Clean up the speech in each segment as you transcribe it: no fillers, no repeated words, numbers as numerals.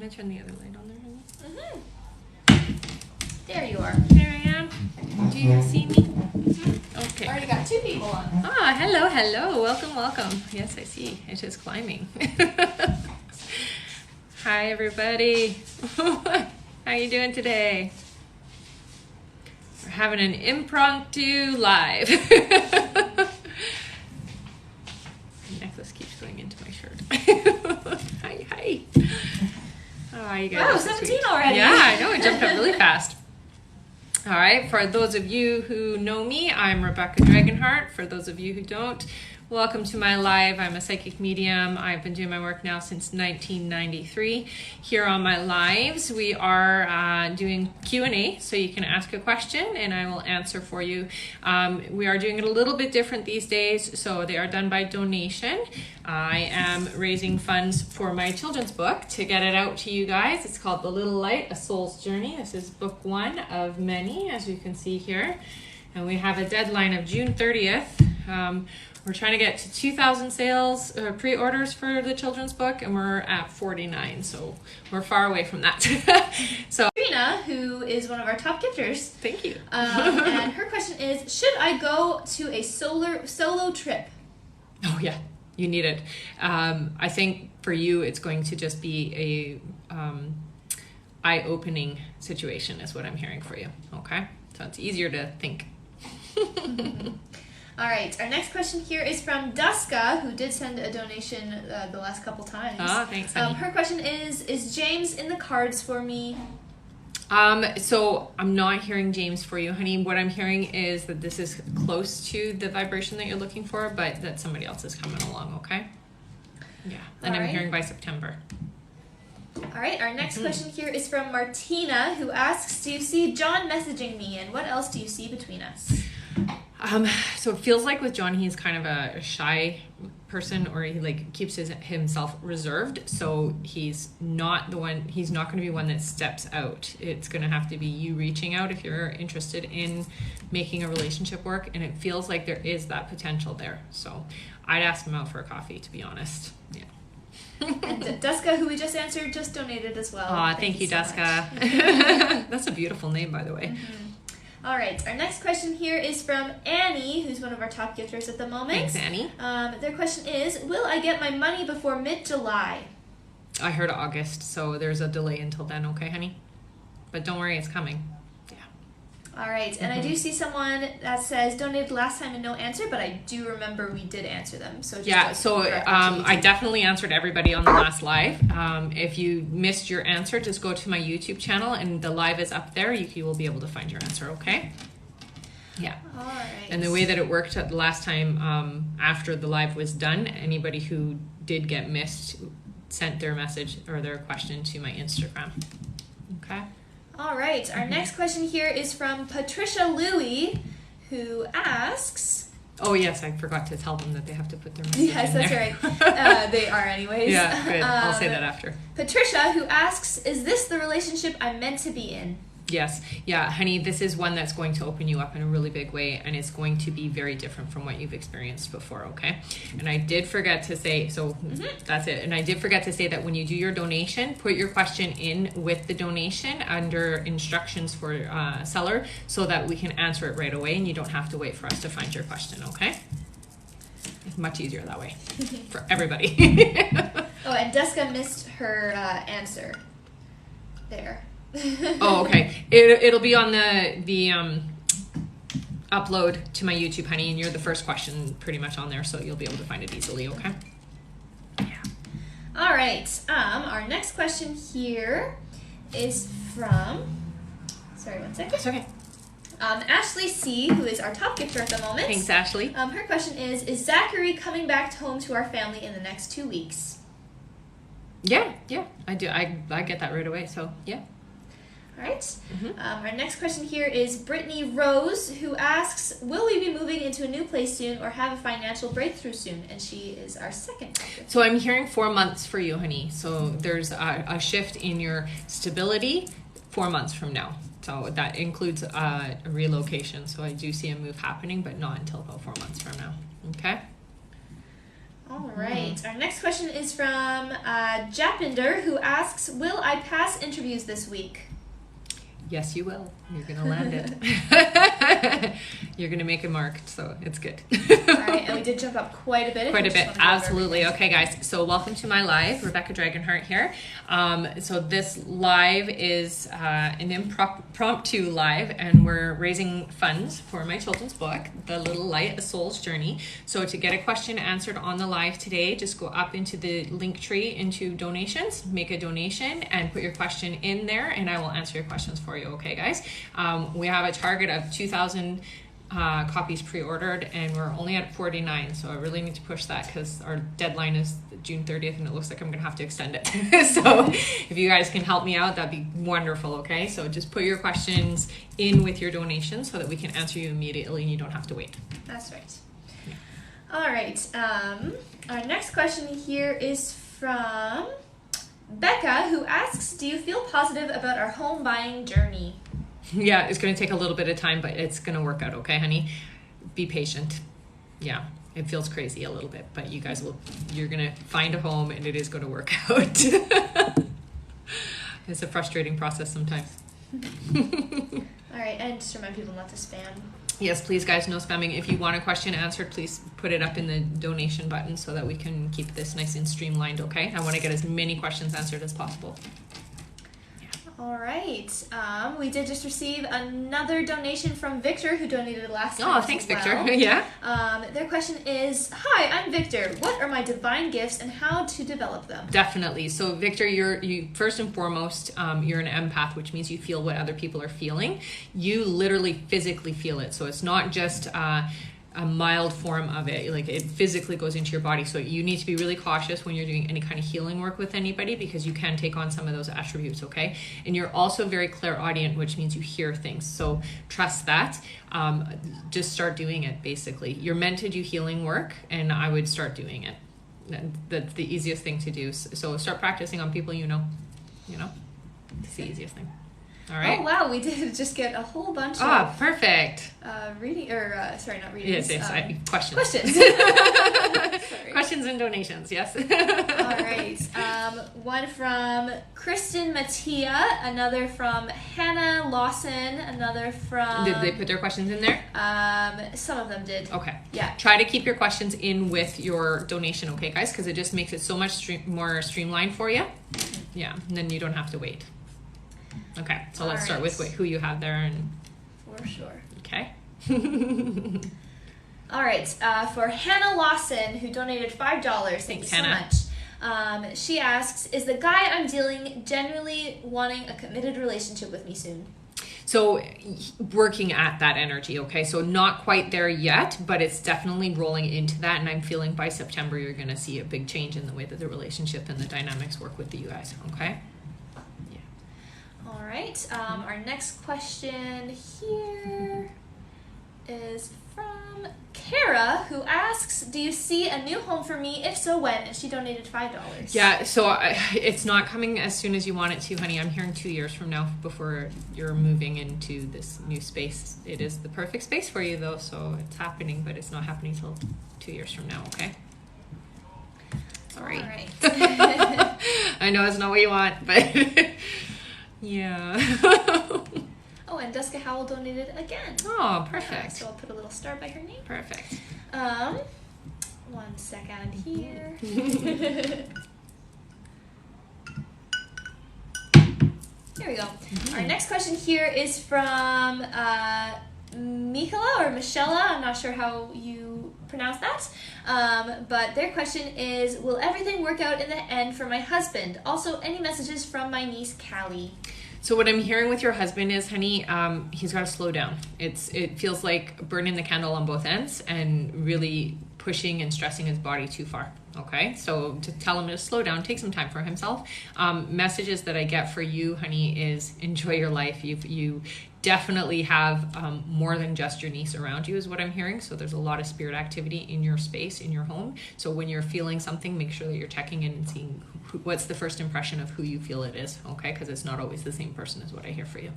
want to turn the other light on there, honey? Mm-hmm. There you are. There I am. Do you see me? Okay. Already got 2 people on. Ah, hello, hello. Welcome, welcome. Yes, I see. It is climbing. Hi, everybody. How you doing today? We're having an impromptu live. Necklace keeps going into my shirt. Hi, hi. Oh, you guys wow, are so 17 sweet. already. Yeah, I know. It jumped up really fast. All right. For those of you who know me, I'm Rebecca Dragonheart. For those of you who don't, welcome to my live. I'm a psychic medium. I've been doing my work now since 1993. Here on my lives, we are doing Q&A, so you can ask a question and I will answer for you. We are doing it a little bit different these days, so they are done by donation. I am raising funds for my children's book to get it out to you guys. It's called The Little Light, A Soul's Journey. This is book 1 of many, as you can see here. And we have a deadline of June 30th. We're trying to get to 2,000 sales, pre-orders for the children's book, and we're at 49, so we're far away from that. So, Trina, who is one of our top gifters. thank you. And her question is, should I go to a solo trip? Oh yeah, you need it. I think for you, it's going to just be a eye-opening situation is what I'm hearing for you, okay? So it's easier to think. All right, our next question here is from Duska, who did send a donation the last couple times. Ah, thanks, honey. Her question is James in the cards for me? So I'm not hearing James for you, honey. What I'm hearing is that this is close to the vibration that you're looking for, but that somebody else is coming along, okay? Yeah, and I'm hearing by September. All right, our next question here is from Martina, who asks, do you see John messaging me, and what else do you see between us? So it feels like with John, he's kind of a shy person, or he like keeps himself reserved. So he's not going to be one that steps out. It's going to have to be you reaching out if you're interested in making a relationship work. And it feels like there is that potential there. So I'd ask him out for a coffee, to be honest. Yeah. And Duska, who we just answered, just donated as well. Aw, thank you, so Duska. That's a beautiful name, by the way. Mm-hmm. All right, our next question here is from Annie, who's one of our top gifters at the moment. Thanks, Annie. Their question is, will I get my money before mid-July? I heard August, so there's a delay until then, okay, honey? But don't worry, it's coming. Yeah. All right, and I do see someone that says donated last time and no answer, but I do remember we did answer them. So just I definitely answered everybody on the last live. If you missed your answer, just go to my YouTube channel and the live is up there. You will be able to find your answer, okay? Yeah. All right. And the way that it worked at the last time, after the live was done, anybody who did get missed sent their message or their question to my Instagram. Okay? All right, our next question here is from Patricia Louie, who asks... Oh, yes, I forgot to tell them that they have to put their message Yes, in that's there. right. They are anyways. Yeah, good. I'll say that after. Patricia, who asks, is this the relationship I'm meant to be in? Yes. Yeah, honey, this is one that's going to open you up in a really big way, and it's going to be very different from what you've experienced before, okay? And I did forget to say, that's it. And I did forget to say that when you do your donation, put your question in with the donation under instructions for seller so that we can answer it right away and you don't have to wait for us to find your question, okay? It's much easier that way for everybody. Oh, and Duska missed her answer there. Oh, okay. It'll be on the upload to my YouTube, honey, and you're the first question pretty much on there, so you'll be able to find it easily, okay? Yeah. All right. Our next question here is from... Sorry, one second. It's okay. Ashley C., who is our top gifter at the moment. Thanks, Ashley. Her question is Zachary coming back home to our family in the next 2 weeks? Yeah, I do. I get that right away, so yeah. All right. Our next question here is Brittany Rose, who asks, will we be moving into a new place soon or have a financial breakthrough soon? And she is our second topic. So I'm hearing 4 months for you, honey. So there's a shift in your stability 4 months from now. So that includes a relocation. So I do see a move happening, but not until about 4 months from now. Okay? All right. our next question is from Japinder, who asks, will I pass interviews this week? Yes, you will. You're going to land it. You're going to make it marked, so it's good. All right, and we did jump up quite a bit. Quite a bit, absolutely. Okay, guys, so welcome to my live. Rebecca Dragonheart here. So this live is an impromptu live, and we're raising funds for my children's book, The Little Light, A Soul's Journey. So to get a question answered on the live today, just go up into the link tree into donations, make a donation, and put your question in there, and I will answer your questions for you. Okay, guys? We have a target of 2,000 copies pre-ordered, and we're only at 49, so I really need to push that because our deadline is June 30th, and it looks like I'm gonna have to extend it. So if you guys can help me out, that'd be wonderful. Okay, so just put your questions in with your donations so that we can answer you immediately and you don't have to wait. That's right. Yeah. All right, our next question here is from Becca, who asks, do you feel positive about our home buying journey? Yeah, it's going to take a little bit of time, but it's going to work out, okay, honey? Be patient. Yeah, it feels crazy a little bit, but you guys you're going to find a home and it is going to work out. It's a frustrating process sometimes. All right, and just remind people not to spam. Yes, please, guys, no spamming. If you want a question answered, please put it up in the donation button so that we can keep this nice and streamlined, okay? I want to get as many questions answered as possible. All right. We did just receive another donation from Victor, who donated last time. Oh, thanks, Victor. Yeah. Their question is, hi, I'm Victor. What are my divine gifts and how to develop them? Definitely. So, Victor, you first and foremost, you're an empath, which means you feel what other people are feeling. You literally physically feel it. So it's not just a mild form of it, like it physically goes into your body. So you need to be really cautious when you're doing any kind of healing work with anybody, because you can take on some of those attributes, okay? And you're also very clairaudient, which means you hear things. So trust that. Just start doing it, basically. You're meant to do healing work, and I would start doing it. That's the easiest thing to do. So start practicing on people you know. It's the easiasiest thing. All right. Oh, wow. We did just get a whole bunch of... perfect. Reading, or sorry, not readings. Yes, questions. Questions. Questions and donations, yes. All right. One from Kristen Mattia, another from Hannah Lawson, another from... Did they put their questions in there? Some of them did. Okay. Yeah. Try to keep your questions in with your donation, okay, guys? Because it just makes it so much more streamlined for you. Mm-hmm. Yeah, and then you don't have to wait. Okay, so let's start with who you have there. And for sure. Okay. All right, for Hannah Lawson, who donated $5. Thanks so much. She asks, is the guy I'm dealing genuinely wanting a committed relationship with me soon? So working at that energy, okay? So not quite there yet, but it's definitely rolling into that, and I'm feeling by September you're going to see a big change in the way that the relationship and the dynamics work with you guys, okay? All right, our next question here is from Kara, who asks, do you see a new home for me? If so, when? And she donated $5. Yeah, so it's not coming as soon as you want it to, honey. I'm hearing 2 years from now before you're moving into this new space. It is the perfect space for you, though, so it's happening, but it's not happening till 2 years from now, okay? Sorry. All right. I know it's not what you want, but... Yeah. Oh, and Duska Howell donated again. Oh, perfect. So I'll put a little star by her name. Perfect. 1 second here. There we go. Mm-hmm. Our next question here is from Michela or Michela. I'm not sure how you pronounce that. But their question is, will everything work out in the end for my husband? Also, any messages from my niece, Callie? So what I'm hearing with your husband is, honey, he's got to slow down. It feels like burning the candle on both ends and really pushing and stressing his body too far. Okay, so to tell him to slow down, take some time for himself. Messages that I get for you, honey, is enjoy your life. You definitely have more than just your niece around you, is what I'm hearing. So there's a lot of spirit activity in your space, in your home. So when you're feeling something, make sure that you're checking in and seeing what's the first impression of who you feel it is, okay? Because it's not always the same person is what I hear for you.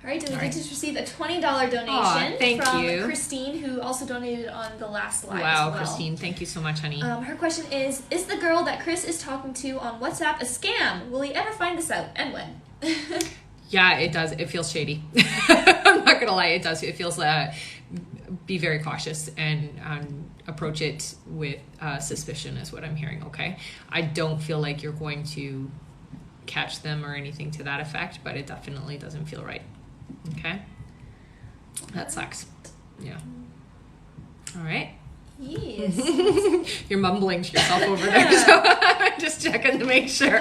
right, and we All did right. just receive a $20 donation Thank from you. Christine, who also donated on the last live Wow, as well. Christine, thank you so much, honey. Her question is the girl that Chris is talking to on WhatsApp a scam? Will he ever find this out, and when? Yeah, it does. It feels shady. I'm not gonna lie, it does. It feels be very cautious and approach it with suspicion is what I'm hearing. Okay, I don't feel like you're going to catch them or anything to that effect, but it definitely doesn't feel right. Okay, that sucks. Yeah. All right. Yes. You're mumbling to yourself over there, so I'm just checking to make sure.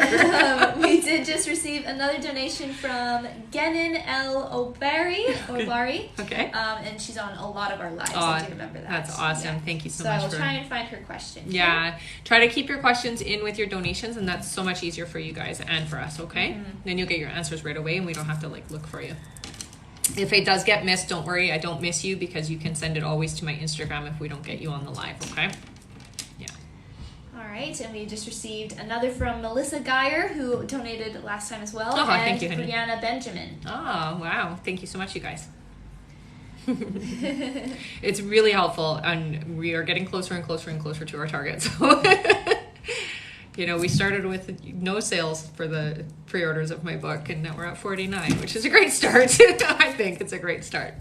We did just receive another donation from Genin L. Obari. Okay. And she's on a lot of our lives. I do remember that. That's awesome. Yeah. Thank you so much. So I'll try and find her question. Yeah. Try to keep your questions in with your donations, and that's so much easier for you guys and for us, okay? Mm-hmm. Then you'll get your answers right away, and we don't have to look for you. If it does get missed, don't worry. I don't miss you because you can send it always to my Instagram if we don't get you on the live, okay? Yeah. All right, and we just received another from Melissa Geyer, who donated last time as well. Oh, and thank you, honey. Brianna Benjamin. Oh, wow. Thank you so much, you guys. It's really helpful, and we are getting closer and closer and closer to our target. So, we started with no sales for the pre-orders of my book, and now we're at 49, which is a great start. I think it's a great start.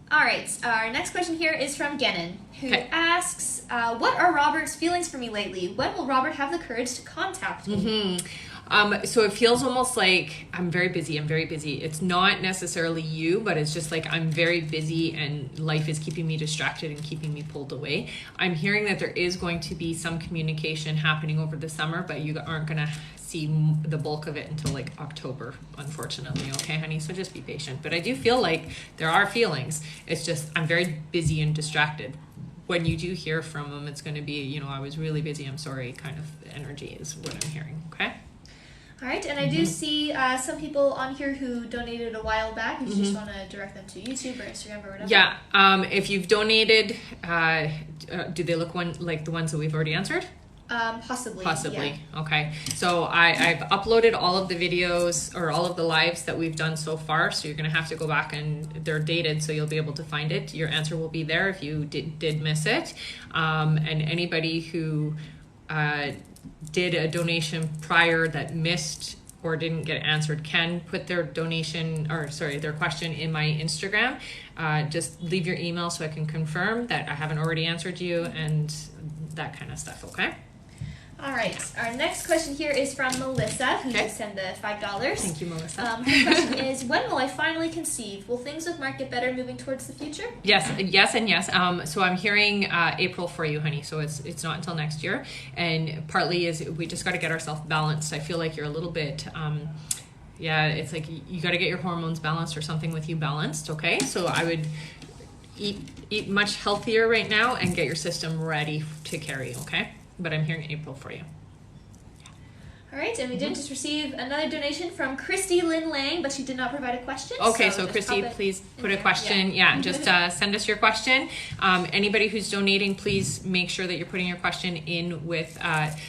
All right, our next question here is from Genin, who asks, what are Robert's feelings for me lately? When will Robert have the courage to contact me? Mm-hmm. So it feels almost like I'm very busy. It's not necessarily you, but it's just like I'm very busy and life is keeping me distracted and keeping me pulled away. I'm hearing that there is going to be some communication happening over the summer, but you aren't going to see the bulk of it until October, unfortunately. Okay, honey? So just be patient. But I do feel like there are feelings. It's just I'm very busy and distracted. When you do hear from them, it's going to be, I was really busy, I'm sorry, kind of energy is what I'm hearing. Okay? All right, and I do see some people on here who donated a while back. If you just want to direct them to YouTube or Instagram or whatever. Yeah, if you've donated, do they look like the ones that we've already answered? Possibly. Yeah. Okay. So I've uploaded all of the videos or all of the lives that we've done so far. So you're going to have to go back and they're dated, so you'll be able to find it. Your answer will be there if you did miss it. And anybody who did a donation prior that missed or didn't get answered can put their their question in my Instagram. Just leave your email so I can confirm that I haven't already answered you and that kind of stuff. Okay. All right. Our next question here is from Melissa, who just sent the $5. Thank you, Melissa. Her question is, when will I finally conceive? Will things with Mark get better moving towards the future? Yes, and yes. So I'm hearing April for you, honey. So it's not until next year. And partly is we just got to get ourselves balanced. I feel like you're a little bit... it's like you got to get your hormones balanced or something with you balanced, okay? So I would eat much healthier right now and get your system ready to carry, okay? But I'm hearing April for you. All right, and we did just receive another donation from Christy Lynn Lang, but she did not provide a question. Okay, so Christy, please put a question. Yeah, just send us your question. Anybody who's donating, please make sure that you're putting your question in with,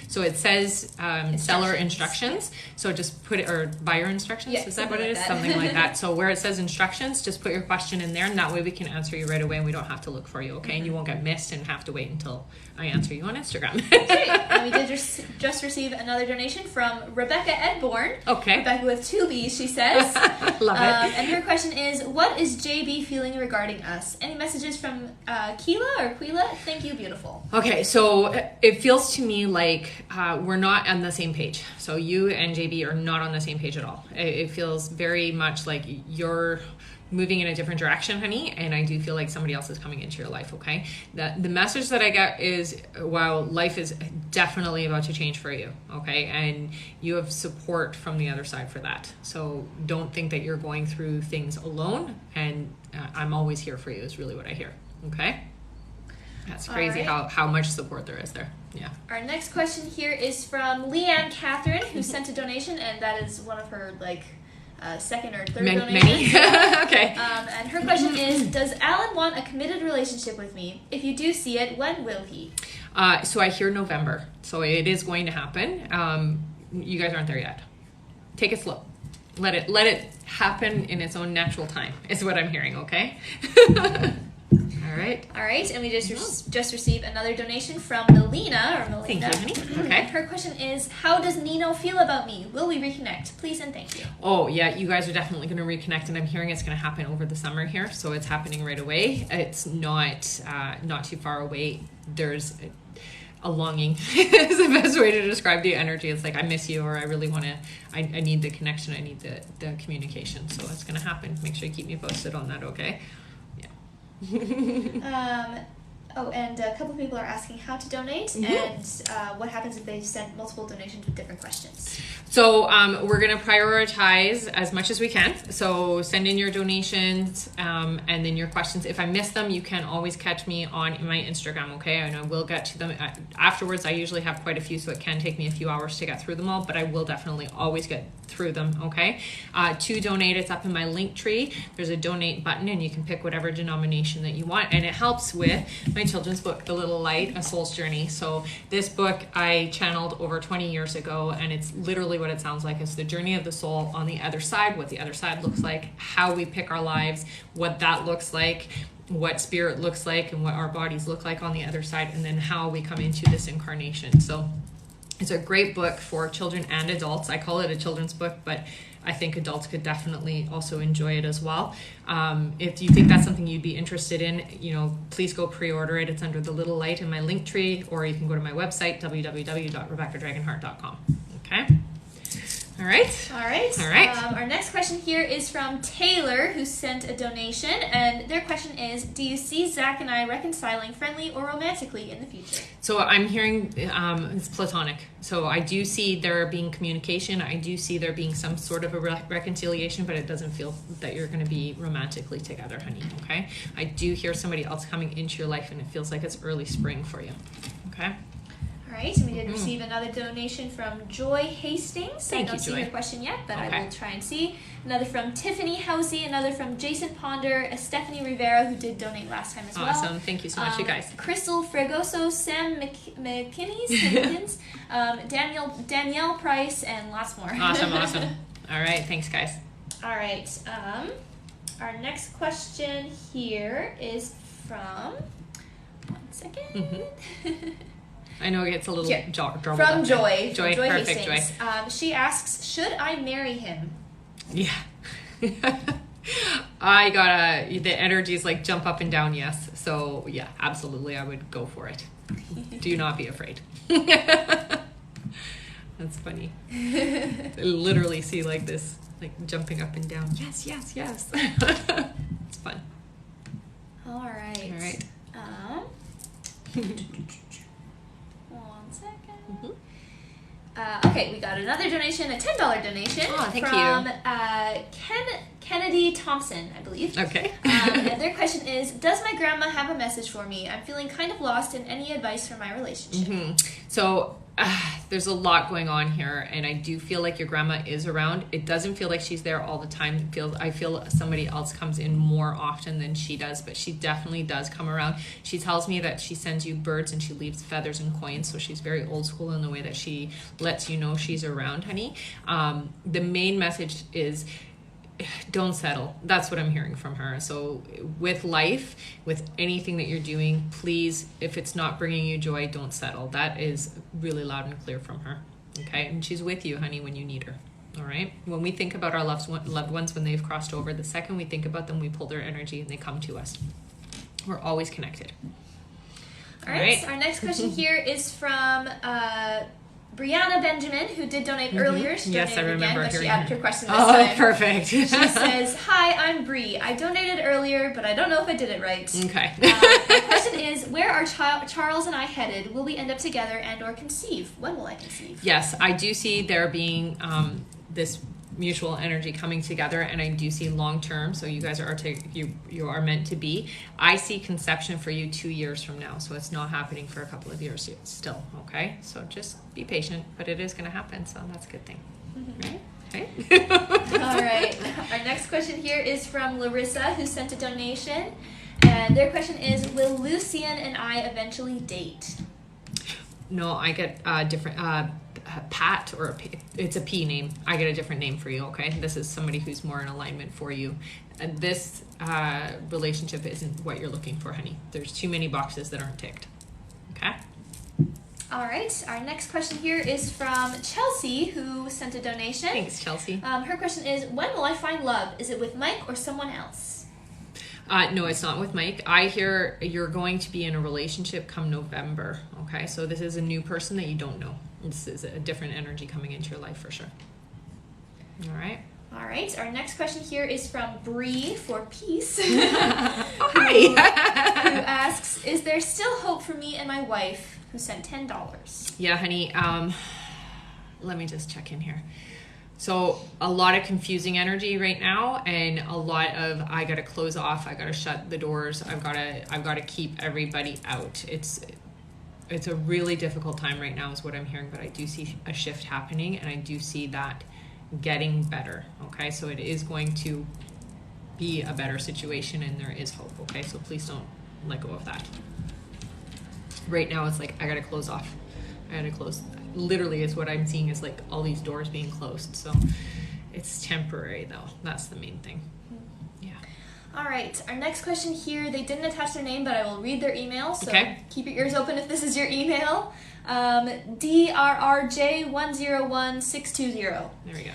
so it says seller instructions. So just put it, or buyer instructions, is that what it is? Something like that. So where it says instructions, just put your question in there, and that way we can answer you right away and we don't have to look for you, okay? And you won't get missed and have to wait until I answer you on Instagram. Great. And we did just receive another donation from Rebecca Edborn. Okay. Rebecca with 2 B's, she says. Love it. And her question is, what is JB feeling regarding us? Any messages from Quila? Thank you, beautiful. Okay, so it feels to me like we're not on the same page. So you and JB are not on the same page at all. It feels very much like you're moving in a different direction, honey, and I do feel like somebody else is coming into your life, okay? The message that I get is, wow, life is definitely about to change for you, okay? And you have support from the other side for that. So don't think that you're going through things alone, and I'm always here for you is really what I hear, okay? That's crazy how much support there is there. Yeah. Our next question here is from Leanne Catherine, who sent a donation, and that is one of her, second or third donations. Okay. And her question is, does Alan want a committed relationship with me? If you do see it, when will he? So I hear November. So it is going to happen. You guys aren't there yet. Take it slow. let it happen in its own natural time is what I'm hearing. Okay. All right. All right, and we just received another donation from Melina, or Melinda. Thank you, honey. Okay. Her question is, how does Nino feel about me? Will we reconnect? Please and thank you. Oh, yeah, you guys are definitely going to reconnect, and I'm hearing it's going to happen over the summer here, so it's happening right away. It's not too far away. There's a longing is the best way to describe the energy. It's like, I miss you, or I really want to, I need the connection, I need the communication, so it's going to happen. Make sure you keep me posted on that, okay? And a couple of people are asking how to donate and what happens if they send multiple donations with different questions. So we're going to prioritize as much as we can. So send in your donations and then your questions. If I miss them, you can always catch me on my Instagram, okay? And I will get to them afterwards. I usually have quite a few, so it can take me a few hours to get through them all, but I will definitely always get through them, okay? To donate, it's up in my link tree. There's a donate button, and you can pick whatever denomination that you want, and it helps with my children's book, The Little Light, A Soul's Journey. So this book I channeled over 20 years ago, and it's literally what it sounds like. It's the journey of the soul on the other side, what the other side looks like, how we pick our lives, what that looks like, what spirit looks like, and what our bodies look like on the other side, and then how we come into this incarnation. So it's a great book for children and adults. I call it a children's book, but I think adults could definitely also enjoy it as well. If you think that's something you'd be interested in, please go pre-order it. It's under The Little Light in my link tree, or you can go to my website, www.rebeccadragonheart.com. Okay? All right. Our next question here is from Taylor, who sent a donation, and their question is, do you see Zach and I reconciling friendly or romantically in the future? So I'm hearing it's platonic. So I do see there being communication. I do see there being some sort of a reconciliation, but it doesn't feel that you're going to be romantically together, honey, okay? I do hear somebody else coming into your life, and it feels like it's early spring for you, okay? All right, and we did receive another donation from Joy Hastings. Thank I don't you, see Joy. her question yet, but Okay. I will try and see. Another from Tiffany Housey, another from Jason Ponder, a Stephanie Rivera, who did donate last time as well. Awesome. Thank you so much, you guys. Crystal Fregoso, Sam McKinney's, Danielle Price, and lots more. Awesome. All right, thanks, guys. All right, our next question here is from, one second. I know it gets a little jumbled from up. Joy. Joy, Joy perfect, Hastings. Joy. She asks, should I marry him? Yeah. The energies like jump up and down, yes. So yeah, absolutely, I would go for it. Do not be afraid. That's funny. I literally see like this, like jumping up and down. Yes. It's fun. All right. One second. Okay, we got another donation, a $10 donation from Kennedy Thompson, I believe. Okay. And their question is, does my grandma have a message for me? I'm feeling kind of lost in any advice for my relationship. So there's a lot going on here, and I do feel like your grandma is around. It doesn't feel like she's there all the time. I feel somebody else comes in more often than she does, but she definitely does come around. She tells me that she sends you birds and she leaves feathers and coins, so she's very old school in the way that she lets you know she's around, honey. The main message is, don't settle. That's what I'm hearing from her. So with life, with anything that you're doing, please, if it's not bringing you joy, don't settle. That is really loud and clear from her. Okay? And she's with you, honey, when you need her. All right? When we think about our loved ones when they've crossed over, the second we think about them, we pull their energy and they come to us. We're always connected. All right. Our next question here is from Brianna Benjamin, who did donate earlier. She donated I remember again, but she her. added her question this time. Oh, perfect. She says, hi, I'm Bree. I donated earlier, but I don't know if I did it right. Okay. My question is, where are Charles and I headed? Will we end up together and or conceive? When will I conceive? Yes, I do see there being this mutual energy coming together, and I do see long term, so you guys you are meant to be. I see conception for you 2 years from now, so it's not happening for a couple of years still, okay? So just be patient, but it is going to happen, so that's a good thing. Right? Okay. All right. Our next question here is from Larissa, who sent a donation, and their question is, will Lucian and I eventually date? No, I get a different, Pat, or it's a P name. I get a different name for you, okay? This is somebody who's more in alignment for you. And this relationship isn't what you're looking for, honey. There's too many boxes that aren't ticked, okay? All right, our next question here is from Chelsea, who sent a donation. Thanks, Chelsea. Her question is, when will I find love? Is it with Mike or someone else? No, it's not with Mike. I hear you're going to be in a relationship come November, okay? So this is a new person that you don't know. This is a different energy coming into your life for sure. All right. All right, our next question here is from Bree for Peace. Hi. Who asks, is there still hope for me and my wife, who sent $10? Yeah, honey. Let me just check in here. So a lot of confusing energy right now, and a lot of I gotta close off. I gotta shut the doors. I've gotta keep everybody out. It's a really difficult time right now, is what I'm hearing. But I do see a shift happening, and I do see that getting better. Okay, so it is going to be a better situation, and there is hope. Okay, so please don't let go of that. Right now, it's like I gotta close off. I gotta close. Literally, is what I'm seeing is like all these doors being closed. So it's temporary, though. That's the main thing. Yeah. All right. Our next question here, they didn't attach their name, but I will read their email. So keep your ears open if this is your email. DRRJ101620. There we go.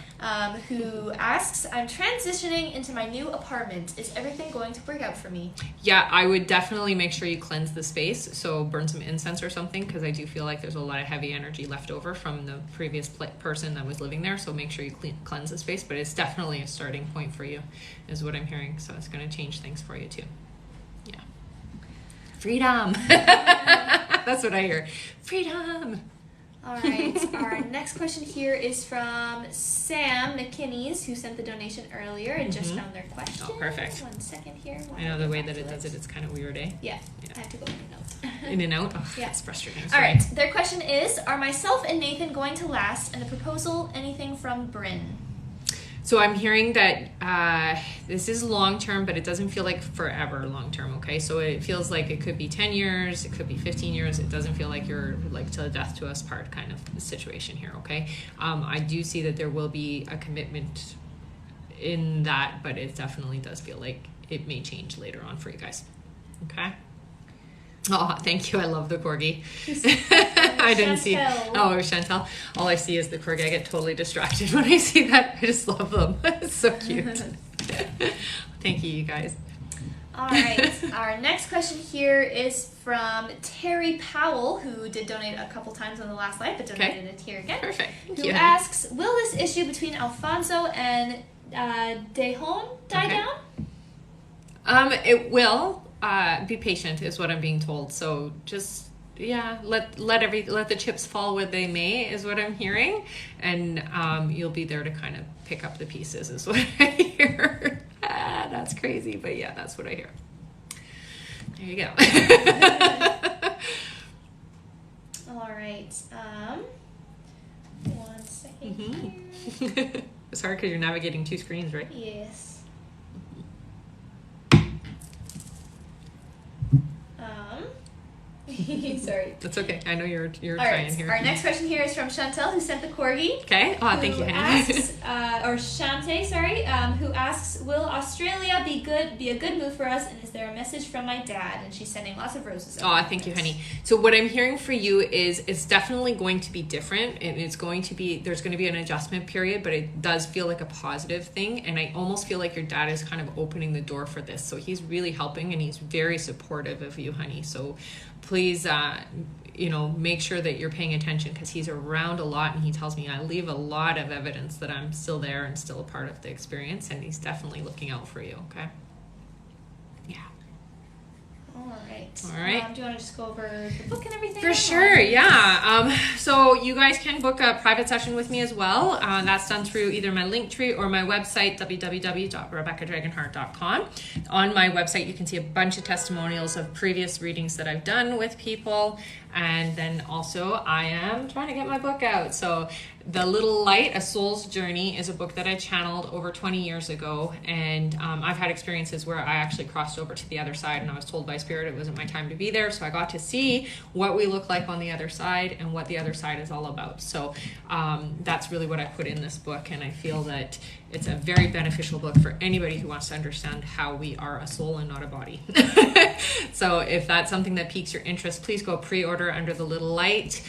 Who asks, I'm transitioning into my new apartment. Is everything going to work out for me? Yeah, I would definitely make sure you cleanse the space. So burn some incense or something, because I do feel like there's a lot of heavy energy left over from the previous person that was living there. So make sure you cleanse the space. But it's definitely a starting point for you, is what I'm hearing. So it's going to change things for you too. Yeah. Freedom. That's what I hear. Freedom. All right. Our next question here is from Sam McKinney's, who sent the donation earlier and just found their question. Oh, perfect. 1 second here. I know the way that it does it, it's kind of weird, eh? Yeah. I have to go in and out. In and out? Oh, yeah. That's frustrating. All right. Their question is, are myself and Nathan going to last? And the proposal, anything from Bryn? So I'm hearing that this is long-term, but it doesn't feel like forever long-term, okay? So it feels like it could be 10 years, it could be 15 years. It doesn't feel like you're like till death to us part kind of situation here, okay? I do see that there will be a commitment in that, but it definitely does feel like it may change later on for you guys, okay? Oh, thank you. I love the corgi. I didn't see. Oh, Chantel. All I see is the corgi. I get totally distracted when I see that. I just love them. It's so cute. Thank you, you guys. All right. Our next question here is from Terry Powell, who did donate a couple times on the last live, but donated it here again. Perfect. Thank who you, asks, will this issue between Alfonso and Dejon die down? It will. Be patient is what I'm being told. So just let the chips fall where they may is what I'm hearing, and you'll be there to kind of pick up the pieces is what I hear. That's crazy, but yeah, that's what I hear. There you go. All right. 1 second here. It's hard because you're navigating two screens, right? Yes. Sorry. That's okay. I know you're All trying right. here. Our next question here is from Chantel, who sent the corgi. Okay. Oh, thank you, honey. Or Shante, sorry, who asks, will Australia be a good move for us, and is there a message from my dad? And she's sending lots of roses. Oh, thank you, honey. So what I'm hearing for you is it's definitely going to be different, and there's going to be an adjustment period, but it does feel like a positive thing, and I almost feel like your dad is kind of opening the door for this. So he's really helping, and he's very supportive of you, honey. So please, make sure that you're paying attention, because he's around a lot, and he tells me I leave a lot of evidence that I'm still there and still a part of the experience, and he's definitely looking out for you, okay? Yeah. All right. All right. Do you want to just go over the book and everything? For sure, yeah. So you guys can book a private session with me as well. That's done through either my Linktree or my website, www.rebeccadragonheart.com. On my website, you can see a bunch of testimonials of previous readings that I've done with people. And then also I am trying to get my book out. So The Little Light, A Soul's Journey, is a book that I channeled over 20 years ago, and I've had experiences where I actually crossed over to the other side, and I was told by Spirit it wasn't my time to be there, so I got to see what we look like on the other side and what the other side is all about. So that's really what I put in this book, and I feel that it's a very beneficial book for anybody who wants to understand how we are a soul and not a body. So if that's something that piques your interest, please go pre-order under The Little Light,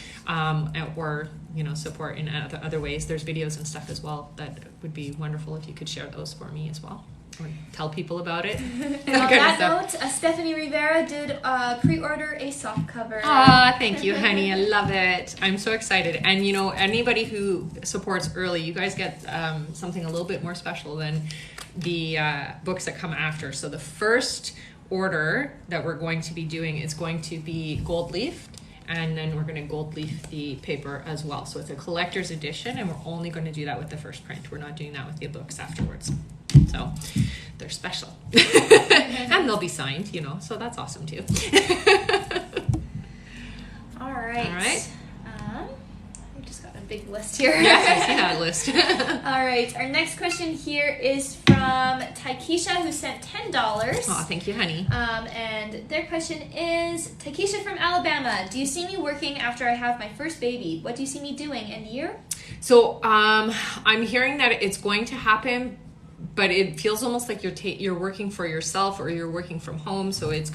or support in other ways. There's videos and stuff as well that would be wonderful if you could share those for me as well, or tell people about it. And on that note, Stephanie Rivera did pre-order a soft cover. Thank you, honey. I love it. I'm so excited. And anybody who supports early, you guys get something a little bit more special than the books that come after. So the first order that we're going to be doing is going to be gold leafed, and then we're going to gold leaf the paper as well. So it's a collector's edition, and we're only going to do that with the first print. We're not doing that with the books afterwards. So they're special. And they'll be signed, so that's awesome too. All right. All right. We just got a big list here. Yes, I see that list. All right. Our next question here is from Taikisha, who sent $10. Oh, thank you, honey. And their question is, Taikisha from Alabama, do you see me working after I have my first baby? What do you see me doing? And year? So I'm hearing that it's going to happen, but it feels almost like you're working for yourself, or you're working from home. So it's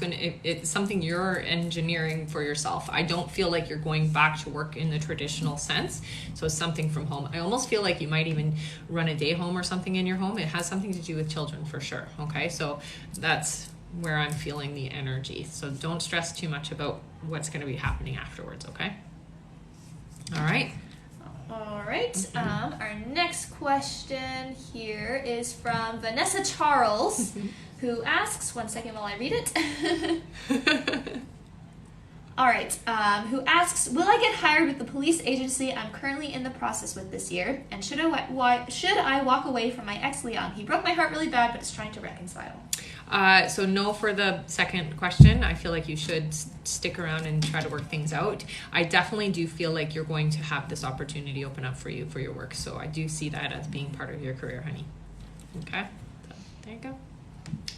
something you're engineering for yourself. I don't feel like you're going back to work in the traditional sense. So it's something from home. I almost feel like you might even run a day home or something in your home. It has something to do with children for sure. Okay, so that's where I'm feeling the energy. So don't stress too much about what's going to be happening afterwards. Okay. All right. All right. Our next question here is from Vanessa Charles, who asks, one second while I read it. All right. Who asks, will I get hired with the police agency I'm currently in the process with this year? And should I walk away from my ex Leon? He broke my heart really bad, but is trying to reconcile. So no for the second question. I feel like you should stick around and try to work things out. I definitely do feel like you're going to have this opportunity open up for you for your work. So I do see that as being part of your career, honey. Okay, so there you go.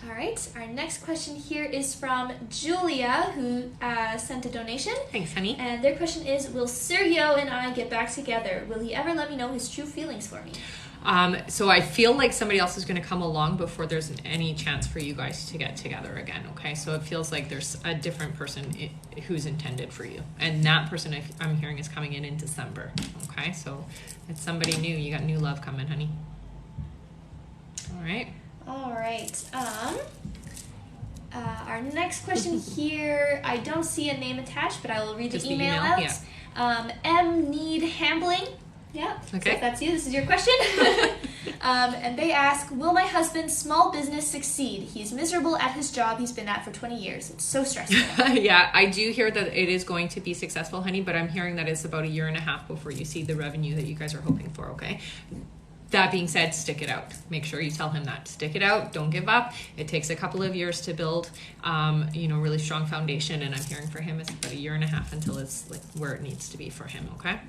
All right. Our next question here is from Julia, who sent a donation. Thanks, honey. And their question is, will Sergio and I get back together? Will he ever let me know his true feelings for me? So I feel like somebody else is going to come along before there's any chance for you guys to get together again. Okay, so it feels like there's a different person who's intended for you, and that person I'm hearing is coming in December. Okay, so it's somebody new. You got new love coming, honey. All right. All right. Our next question here, I don't see a name attached, but I will read the email out. Yeah. M need Hambling. Yeah. Okay. So if that's you, this is your question. And they ask, will my husband's small business succeed? He's miserable at his job he's been at for 20 years. It's so stressful. Yeah, I do hear that it is going to be successful, honey, but I'm hearing that it's about 1.5 years before you see the revenue that you guys are hoping for, okay? That being said, stick it out. Make sure you tell him that. Stick it out. Don't give up. It takes a couple of years to build, really strong foundation, and I'm hearing for him it's about 1.5 years until it's like where it needs to be for him, okay?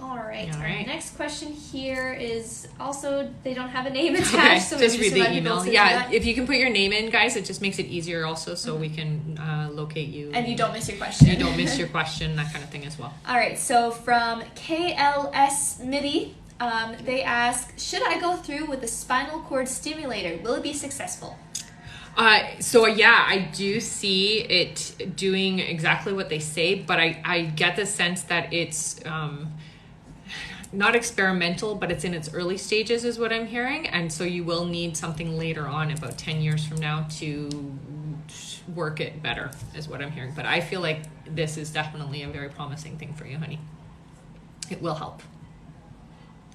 All right. All right. Our next question here is also, they don't have a name attached. Okay, so just maybe read the email. Yeah, that. if you can put your name in, guys, it just makes it easier also, so we can locate you. And you don't miss your question. You don't miss your question, that kind of thing as well. All right. So from KLS MIDI, they ask, should I go through with the spinal cord stimulator? Will it be successful? So yeah, I do see it doing exactly what they say, but I get the sense that it's not experimental, but it's in its early stages is what I'm hearing. And so you will need something later on, about 10 years from now, to work it better is what I'm hearing. But I feel like this is definitely a very promising thing for you, honey. It will help.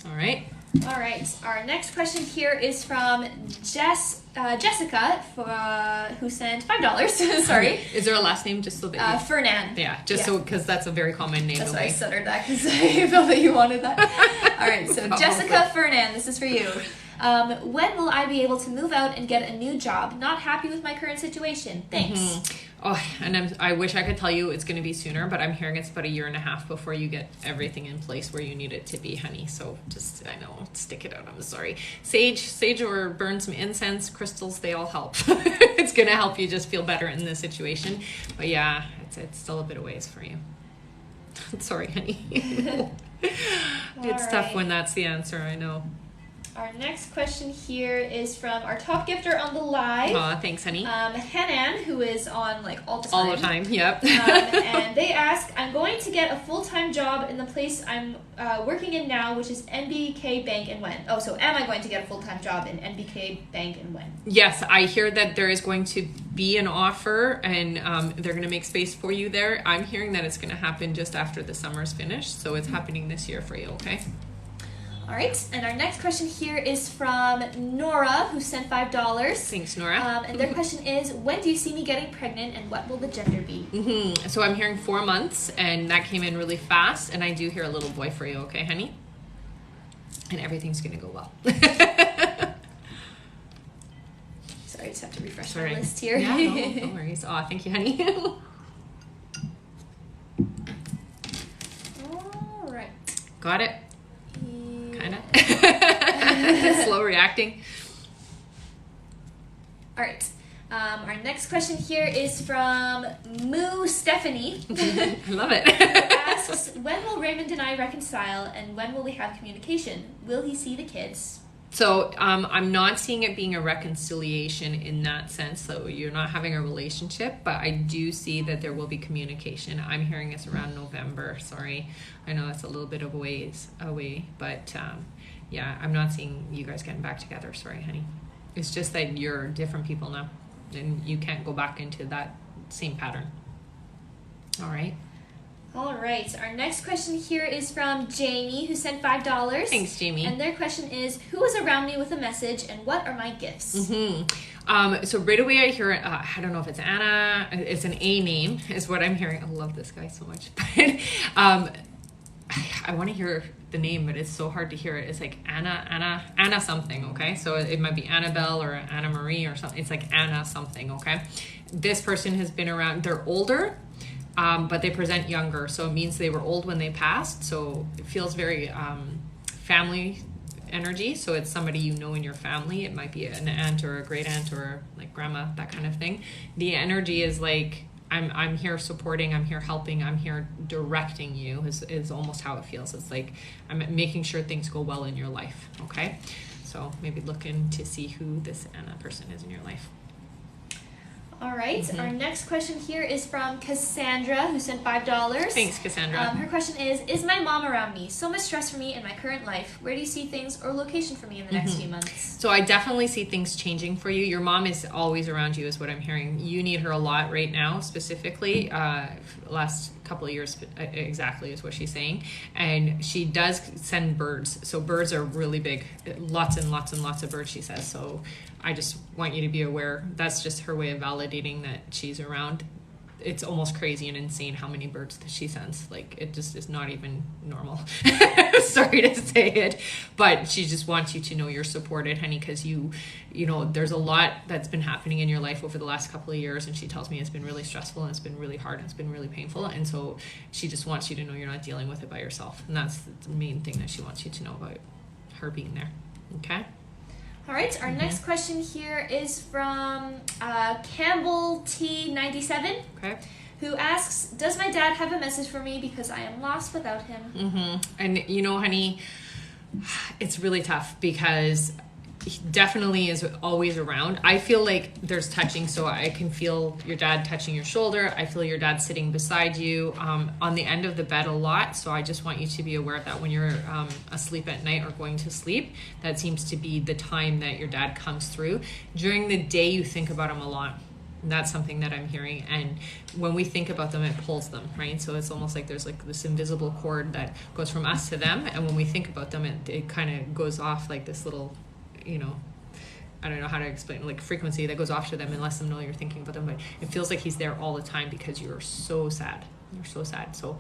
All right. All right. Our next question here is from Jessica, who sent $5. Sorry. Is there a last name just so that Fernan. Yeah, so because that's a very common name. That's why I stuttered that, because I felt that you wanted that. All right. So Probably. Jessica Fernan, this is for you. When will I be able to move out and get a new job? Not happy with my current situation. Thanks. Oh, and I wish I could tell you it's going to be sooner, but I'm hearing it's about 1.5 years before you get everything in place where you need it to be, honey. So just, I know, stick it out. I'm sorry. Sage or burn some incense, crystals, they all help. It's going to help you just feel better in this situation. But yeah, it's still a bit of ways for you. Sorry, honey. It's tough when that's the answer, I know. Our next question here is from our top gifter on the live. Aw, thanks, honey. Hanan, who is on like all the time. All the time, yep. And they ask, I'm going to get a full-time job in the place I'm working in now, which is NBK Bank, and when? Oh, so am I going to get a full-time job in NBK Bank, and when? Yes, I hear that there is going to be an offer, and they're going to make space for you there. I'm hearing that it's going to happen just after the summer's finished, so it's happening this year for you, okay? All right, and our next question here is from Nora, who sent $5. Thanks, Nora. And their question is, when do you see me getting pregnant, and what will the gender be? So I'm hearing 4 months, and that came in really fast, and I do hear a little boy for you, okay, honey? And everything's going to go well. Sorry, I just have to refresh my list here. Yeah, no worries. Aw, thank you, honey. All right. Got it? Kind of. Slow reacting. All right. Our next question here is from Moo Stephanie. I love it. Who asks, when will Raymond and I reconcile, and when will we have communication? Will he see the kids? So I'm not seeing it being a reconciliation in that sense. So you're not having a relationship, but I do see that there will be communication. I'm hearing it's around November. Sorry, I know it's a little bit of a ways away, but yeah, I'm not seeing you guys getting back together. Sorry, honey. It's just that you're different people now, and you can't go back into that same pattern. All right. All right. Our next question here is from Jamie, who sent $5. Thanks, Jamie. And their question is, who is around me with a message, and what are my gifts? So right away I hear, I don't know if it's Anna, it's an A name is what I'm hearing. I love this guy so much. But I want to hear the name, but it's so hard to hear it. It's like Anna something, okay? So it might be Annabelle or Anna Marie or something. It's like Anna something, okay? This person has been around, they're older, but they present younger. So it means they were old when they passed. So it feels very family energy. So it's somebody you know in your family. It might be an aunt or a great aunt or like grandma, that kind of thing. The energy is like, I'm here supporting, I'm here helping, I'm here directing you is almost how it feels. It's like I'm making sure things go well in your life, okay? So maybe look in to see who this Anna person is in your life. All right. Our next question here is from Cassandra, who sent $5. Thanks, Cassandra. Her question is my mom around me? So much stress for me in my current life. Where do you see things or location for me in the next few months? So I definitely see things changing for you. Your mom is always around you is what I'm hearing. You need her a lot right now, specifically. Last couple of years exactly is what she's saying. And she does send birds. So birds are really big. Lots and lots and lots of birds, she says. So I just want you to be aware. That's just her way of validating that she's around. It's almost crazy and insane how many birds that she sends. Like, it just is not even normal. Sorry to say it, but she just wants you to know you're supported, honey, because you know, there's a lot that's been happening in your life over the last couple of years, and she tells me it's been really stressful and it's been really hard and it's been really painful, and so she just wants you to know you're not dealing with it by yourself, and that's the main thing that she wants you to know about her being there. Okay? All right, our next question here is from Campbell T97, okay, who asks, does my dad have a message for me because I am lost without him? And you know, honey, it's really tough because he definitely is always around. I feel like there's touching, so I can feel your dad touching your shoulder. I feel your dad sitting beside you on the end of the bed a lot. So I just want you to be aware of that when you're asleep at night or going to sleep. That seems to be the time that your dad comes through. During the day, you think about him a lot. And that's something that I'm hearing. And when we think about them, it pulls them, right? So it's almost like there's like this invisible cord that goes from us to them. And when we think about them, it kind of goes off like this little, you know, I don't know how to explain, like frequency that goes off to them and lets them know you're thinking about them. But it feels like he's there all the time because you're so sad. You're so sad. So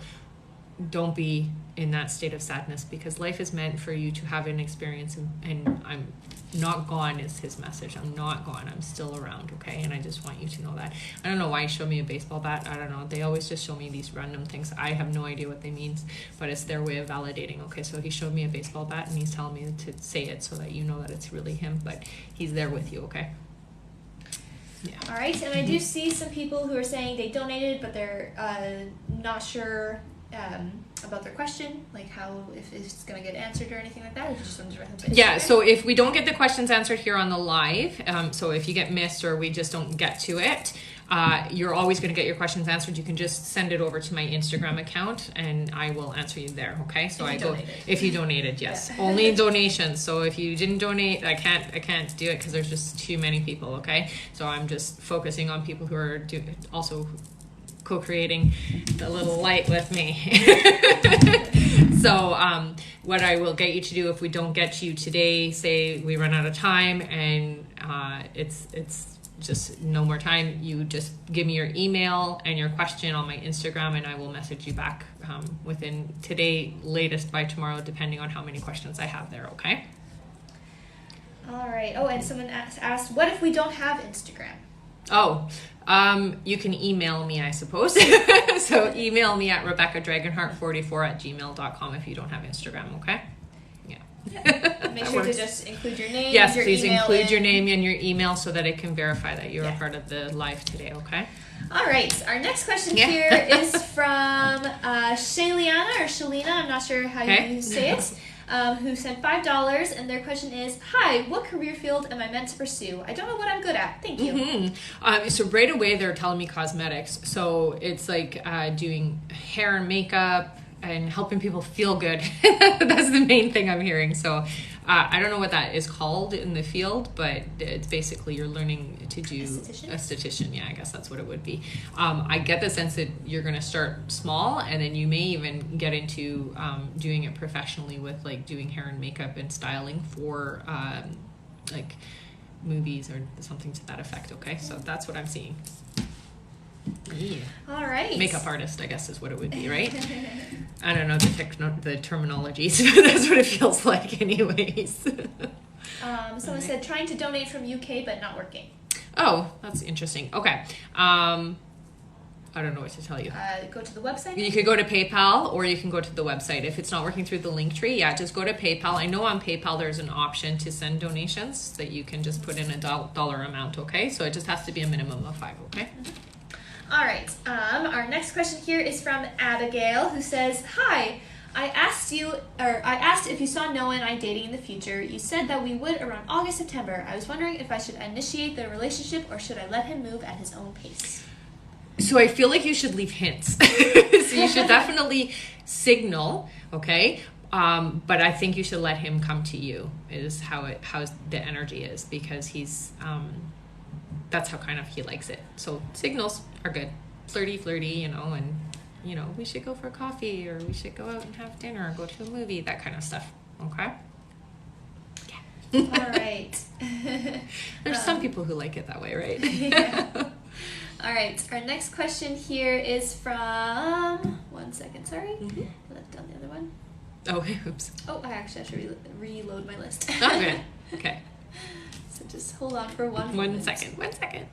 don't be in that state of sadness, because life is meant for you to have an experience, and I'm not gone is his message. I'm not gone. I'm still around, okay? And I just want you to know that. I don't know why he showed me a baseball bat. I don't know. They always just show me these random things. I have no idea what they mean, but it's their way of validating, okay? So he showed me a baseball bat, and he's telling me to say it so that you know that it's really him, but he's there with you, okay? Yeah. All right, and I do see some people who are saying they donated, but they're not sure about their question, like how, if it's going to get answered or anything like that. Or just wanted to direct them to yeah, Instagram. so if we don't get the questions answered here on the live, so if you get missed or we just don't get to it, you're always going to get your questions answered. You can just send it over to my Instagram account and I will answer you there, okay? So if you donated, yes. Yeah. Only donations. So if you didn't donate, I can't do it because there's just too many people, okay? So I'm just focusing on people who are also co-creating the little light with me. So what I will get you to do, if we don't get you today, say we run out of time and it's just no more time, you just give me your email and your question on my Instagram and I will message you back within today, latest by tomorrow, depending on how many questions I have there, okay? All right. Oh, and someone asked, what if we don't have Instagram? Oh, you can email me, I suppose. So email me at rebeccadragonheart44@gmail.com if you don't have Instagram, okay? Yeah. Make sure to just include your name. Yes, your please email include your name and your email so that it can verify that you're a part of the live today, okay? All right. Our next question here is from Shayliana or Shalina, I'm not sure how you say it. Who sent $5, and their question is, hi, what career field am I meant to pursue? I don't know what I'm good at. Thank you. Mm-hmm. So right away they're telling me cosmetics. So it's like doing hair and makeup and helping people feel good. That's the main thing I'm hearing. So I don't know what that is called in the field, but it's basically you're learning to do a esthetician. Yeah, I guess that's what it would be. I get the sense that you're going to start small and then you may even get into doing it professionally with like doing hair and makeup and styling for like movies or something to that effect. Okay, so that's what I'm seeing. Yeah. All right. Makeup artist, I guess, is what it would be, right? I don't know the terminology, so that's what it feels like anyways. Someone said trying to donate from UK but not working. Oh, that's interesting. Okay. I don't know what to tell you. Go to the website. You could go to PayPal or you can go to the website. If it's not working through the link tree, just go to PayPal. I know on PayPal there's an option to send donations that you can just put in a dollar amount, okay? So it just has to be a minimum of 5, okay? Mm-hmm. All right. Our next question here is from Abigail, who says, hi, I asked if you saw Noah and I dating in the future. You said that we would around August, September. I was wondering if I should initiate the relationship or should I let him move at his own pace? So I feel like you should leave hints. So you should definitely signal, okay? But I think you should let him come to you is how the energy is, because he's that's how kind of he likes it. So signals are good. Flirty, and we should go for coffee or we should go out and have dinner or go to a movie, that kind of stuff. Okay? Yeah. All right. There's some people who like it that way, right? Yeah. All right. Our next question here is from, one second, sorry. Mm-hmm. I left down the other one. Oh, oops. Oh, I actually have to reload my list. Okay. Okay. So just hold on for one moment. 1 second. 1 second.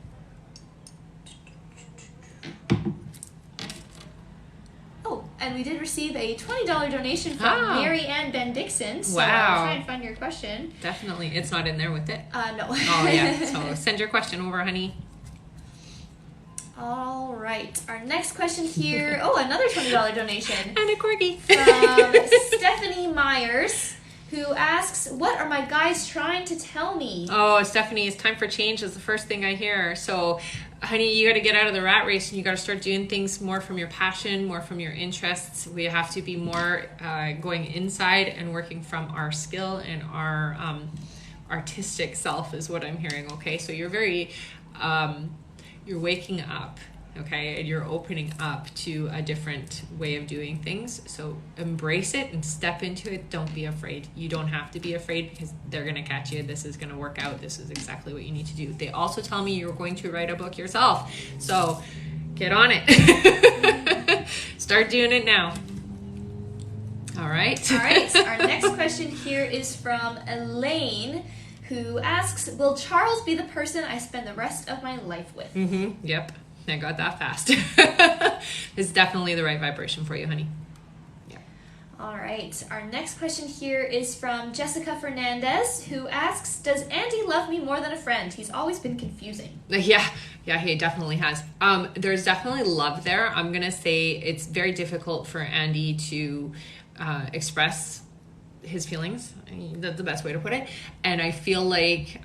Oh, and we did receive a $20 donation from Mary Ann Ben Dixon. So wow. I'll try and find your question. Definitely. It's not in there with it? No. Oh, yeah. So send your question over, honey. All right. Our next question here. Oh, another $20 donation. And a corgi. From Stephanie Myers, who asks, what are my guys trying to tell me? Oh, Stephanie, it's time for change is the first thing I hear. So, honey, you got to get out of the rat race and you got to start doing things more from your passion, more from your interests. We have to be more going inside and working from our skill and our artistic self is what I'm hearing, okay? So you're very, you're waking up, okay? And you're opening up to a different way of doing things. So embrace it and step into it. Don't be afraid. You don't have to be afraid because they're going to catch you. This is going to work out. This is exactly what you need to do. They also tell me you're going to write a book yourself. So get on it. Start doing it now. All right. All right. Our next question here is from Elaine, who asks, will Charles be the person I spend the rest of my life with? Mm-hmm. Yep. I got that fast. It's definitely the right vibration for you, honey. Yeah. All right. Our next question here is from Jessica Fernandez, who asks, does Andy love me more than a friend? He's always been confusing. Yeah, he definitely has. There's definitely love there. I'm going to say it's very difficult for Andy to express his feelings. That's the best way to put it. And I feel like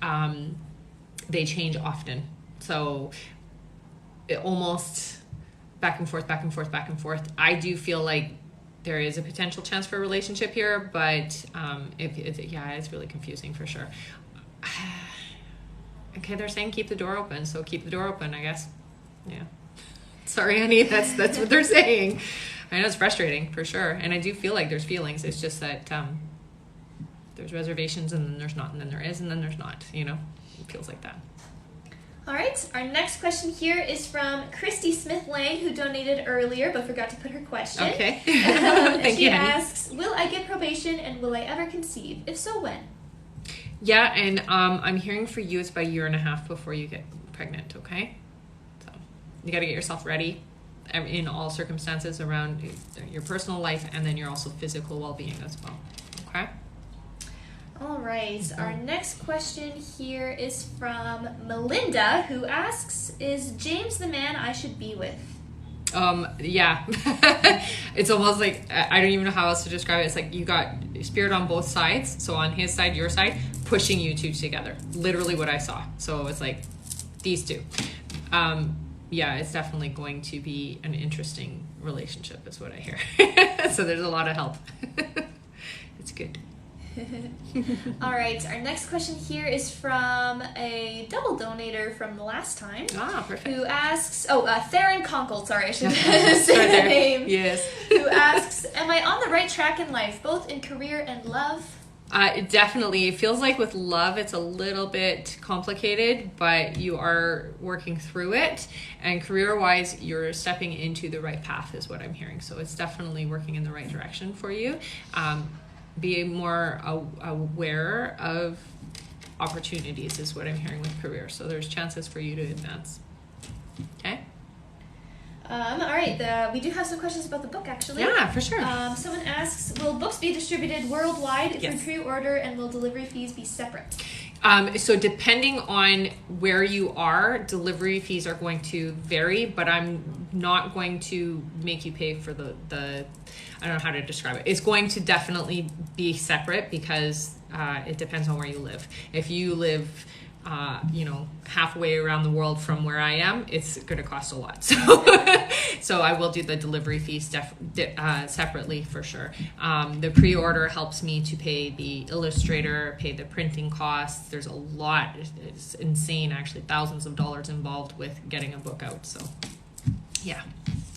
they change often. So it almost back and forth, back and forth, back and forth. I do feel like there is a potential chance for a relationship here, but it's really confusing for sure. Okay, they're saying keep the door open, so keep the door open, I guess. Yeah. Sorry, honey, that's what they're saying. I know it's frustrating for sure, and I do feel like there's feelings. It's just that there's reservations, and then there's not, and then there is, and then there's not. You know, it feels like that. All right, our next question here is from Christy Smith-Lang, who donated earlier but forgot to put her question. Okay. Thank she you, honey. asks, will I get probation and will I ever conceive? If so, when? Yeah, and I'm hearing for you it's about 1.5 years before you get pregnant, okay? So you got to get yourself ready in all circumstances around your personal life and then your also physical well-being as well, okay? All right, our next question here is from Melinda, who asks, is James the man I should be with? Yeah. It's almost like, I don't even know how else to describe it. It's like you got spirit on both sides. So on his side, your side, pushing you two together. Literally what I saw. So it's like these two. Yeah, it's definitely going to be an interesting relationship is what I hear. So there's a lot of help. It's good. All right, our next question here is from a double donator from the last time. Ah, perfect. Who asks, Theron Conkle, sorry, I should say the name. Yes. Who asks, am I on the right track in life, both in career and love? It definitely feels like with love, it's a little bit complicated, but you are working through it. And career-wise, you're stepping into the right path is what I'm hearing. So it's definitely working in the right direction for you. Be more aware of opportunities is what I'm hearing with career. So there's chances for you to advance. Okay? All right, we do have some questions about the book, actually. Yeah, for sure. Someone asks, will books be distributed worldwide Yes. for pre-order, and will delivery fees be separate? So depending on where you are, delivery fees are going to vary, but I'm not going to make you pay for the I don't know how to describe it. It's going to definitely be separate because it depends on where you live. If you live halfway around the world from where I am, it's going to cost a lot. So I will do the delivery fees separately for sure. The pre-order helps me to pay the illustrator, pay the printing costs. There's a lot. It's insane, actually, thousands of dollars involved with getting a book out. So yeah,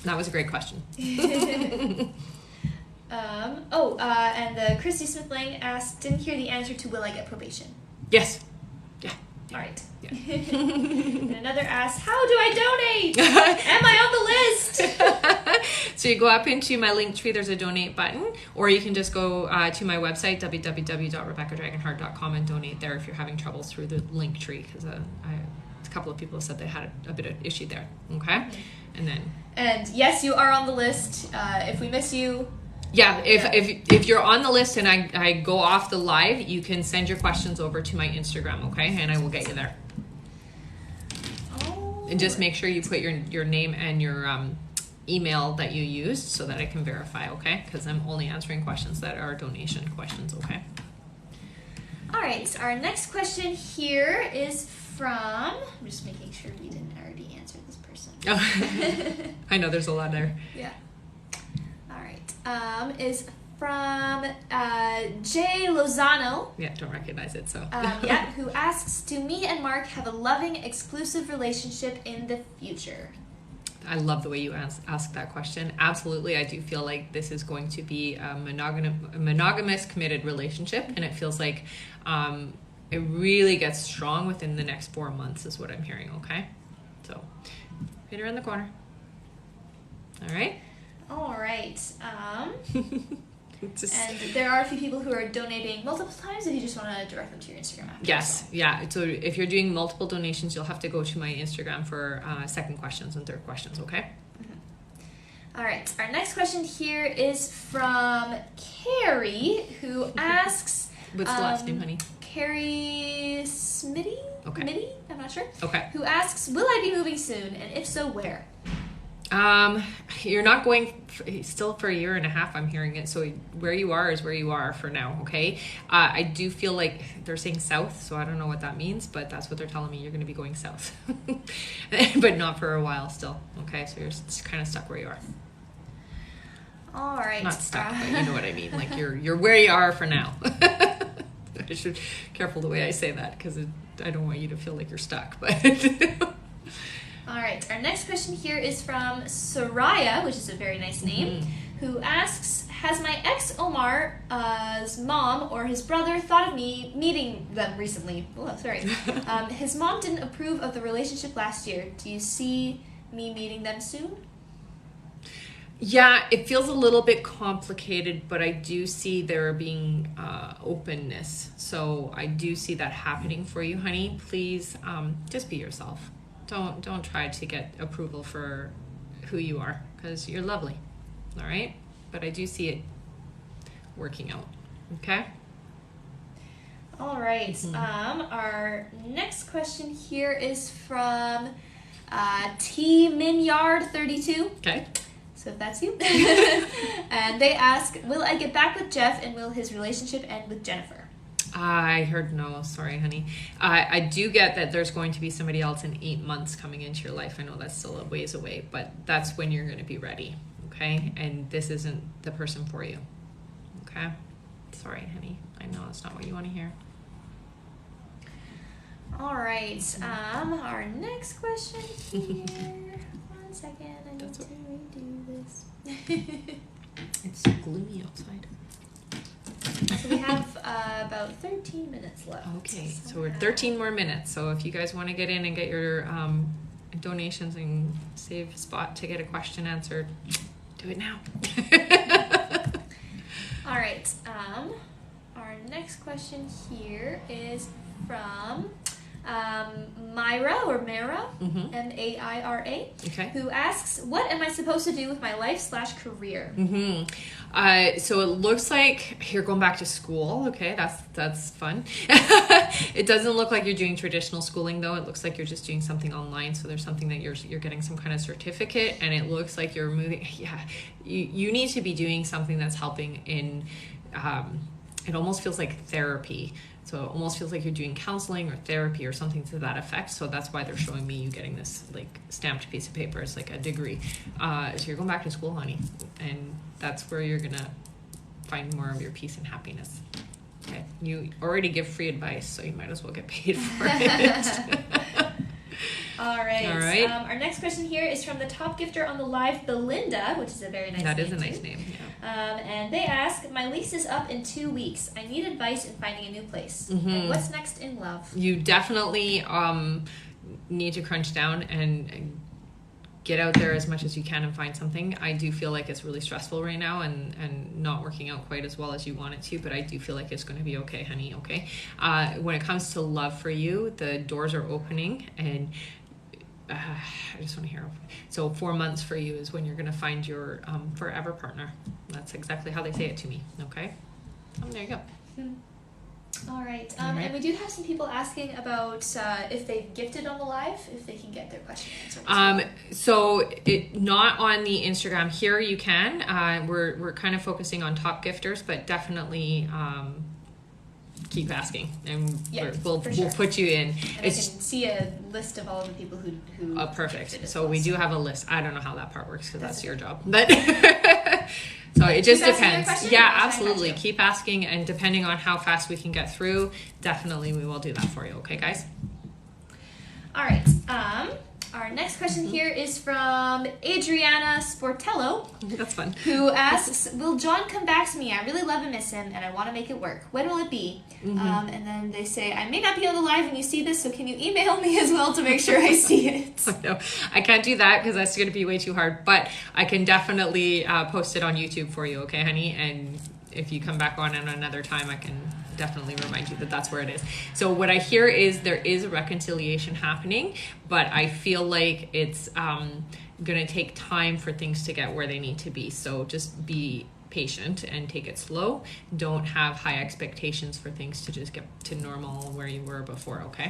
that was a great question. And the Christy Smith-Lang asked, didn't hear the answer to will I get probation? Yes. Yeah. All right. Yeah. And another asks, how do I donate? Am I on the list? So you go up into my link tree, there's a donate button, or you can just go to my website, www.rebeccadragonheart.com, and donate there if you're having trouble through the link tree, because a couple of people have said they had a bit of issue there. Okay? And yes, you are on the list. If we miss you... Yeah, if you're on the list and I go off the live, you can send your questions over to my Instagram, okay? And I will get you there. Oh. And just make sure you put your name and your email that you used so that I can verify, okay? Because I'm only answering questions that are donation questions, okay? All right, our next question here is from... I'm just making sure we didn't already answer this person. Oh, I know there's a lot there. Yeah. Is from Jay Lozano. Yeah, don't recognize it, so. Who asks, do me and Mark have a loving, exclusive relationship in the future? I love the way you ask that question. Absolutely, I do feel like this is going to be a monogamous, committed relationship, and it feels like it really gets strong within the next 4 months is what I'm hearing, okay? So, right around the corner. All right? All right. And there are a few people who are donating multiple times if you just want to direct them to your Instagram after. Yes, yeah. So if you're doing multiple donations, you'll have to go to my Instagram for second questions and third questions, okay? All right, our next question here is from Carrie, who asks... What's the last name, honey? Carrie Smitty? Okay. Mitty? I'm not sure. Okay. Who asks, will I be moving soon? And if so, where? You're not going still for a year and a half, I'm hearing it. So where you are is where you are for now, okay? I do feel like they're saying south, so I don't know what that means, but that's what they're telling me. You're going to be going south, but not for a while still, okay? So you're kind of stuck where you are. All right. Not stuck, but you know what I mean. Like you're where you are for now. I should be careful the way I say that because I don't want you to feel like you're stuck, but... All right, our next question here is from Soraya, which is a very nice name, who asks, has my ex Omar's mom or his brother thought of me meeting them recently? Oh, sorry. His mom didn't approve of the relationship last year. Do you see me meeting them soon? Yeah, it feels a little bit complicated, but I do see there being openness. So I do see that happening for you, honey. Please just be yourself. Don't try to get approval for who you are because you're lovely. All right? But I do see it working out. Okay? All right. Our next question here is from T Minyard 32. Okay. So if that's you. And they ask, will I get back with Jeff and will his relationship end with Jennifer? I heard no. Sorry, honey. I do get that there's going to be somebody else in 8 months coming into your life. I know that's still a ways away, but that's when you're going to be ready. Okay? And this isn't the person for you. Okay? Sorry, honey. I know it's not what you want to hear. All right. Our next question here. 1 second. I need to redo this. It's gloomy outside. So we have about 13 minutes left. Okay, so we're 13 more minutes. So if you guys want to get in and get your donations and save a spot to get a question answered, do it now. All right. Our next question here is from Myra or Mara, Maira, Okay. who asks, what am I supposed to do with my life/career? So it looks like you're going back to school. Okay, that's fun. It doesn't look like you're doing traditional schooling though. It looks like you're just doing something online. So there's something that you're getting some kind of certificate, and it looks like you're moving. Yeah, you need to be doing something that's helping in. It almost feels like therapy. So it almost feels like you're doing counseling or therapy or something to that effect. So that's why they're showing me you getting this like stamped piece of paper. It's like a degree. So you're going back to school, honey. And that's where you're going to find more of your peace and happiness. Okay. You already give free advice, so you might as well get paid for it. All right. All right. Our next question here is from the top gifter on the live, Belinda, which is a very nice name. That is a nice name, yeah. And they ask, my lease is up in 2 weeks. I need advice in finding a new place. And what's next in love? You definitely need to crunch down and get out there as much as you can and find something. I do feel like it's really stressful right now and not working out quite as well as you want it to, but I do feel like it's going to be okay, honey, okay? When it comes to love for you, the doors are opening, and I just want to hear. So 4 months for you is when you're going to find your forever partner. That's exactly how they say it to me. Okay. There you go. All right. And we do have some people asking about if they've gifted on the live, if they can get their question answered. So not on the Instagram here. You can. We're kind of focusing on top gifters, but definitely. Keep asking, and we'll put you in. And I can see a list of all the people who perfect. So we do have a list. I don't know how that part works because that's your job, but so it just depends. Yeah, absolutely. Keep asking, and depending on how fast we can get through, definitely we will do that for you. Okay, guys. All right. Our next question here is from Adriana Sportello. That's fun. Who asks, will John come back to me? I really love and miss him, and I want to make it work. When will it be? And then they say, I may not be on the live when you see this, so can you email me as well to make sure I see it? No, I can't do that because that's going to be way too hard, but I can definitely post it on YouTube for you, okay, honey? And if you come back on at another time, I can definitely remind you that that's where it is. So what I hear is there is a reconciliation happening, but I feel like it's going to take time for things to get where they need to be. So just be patient and take it slow. Don't have high expectations for things to just get to normal where you were before, okay?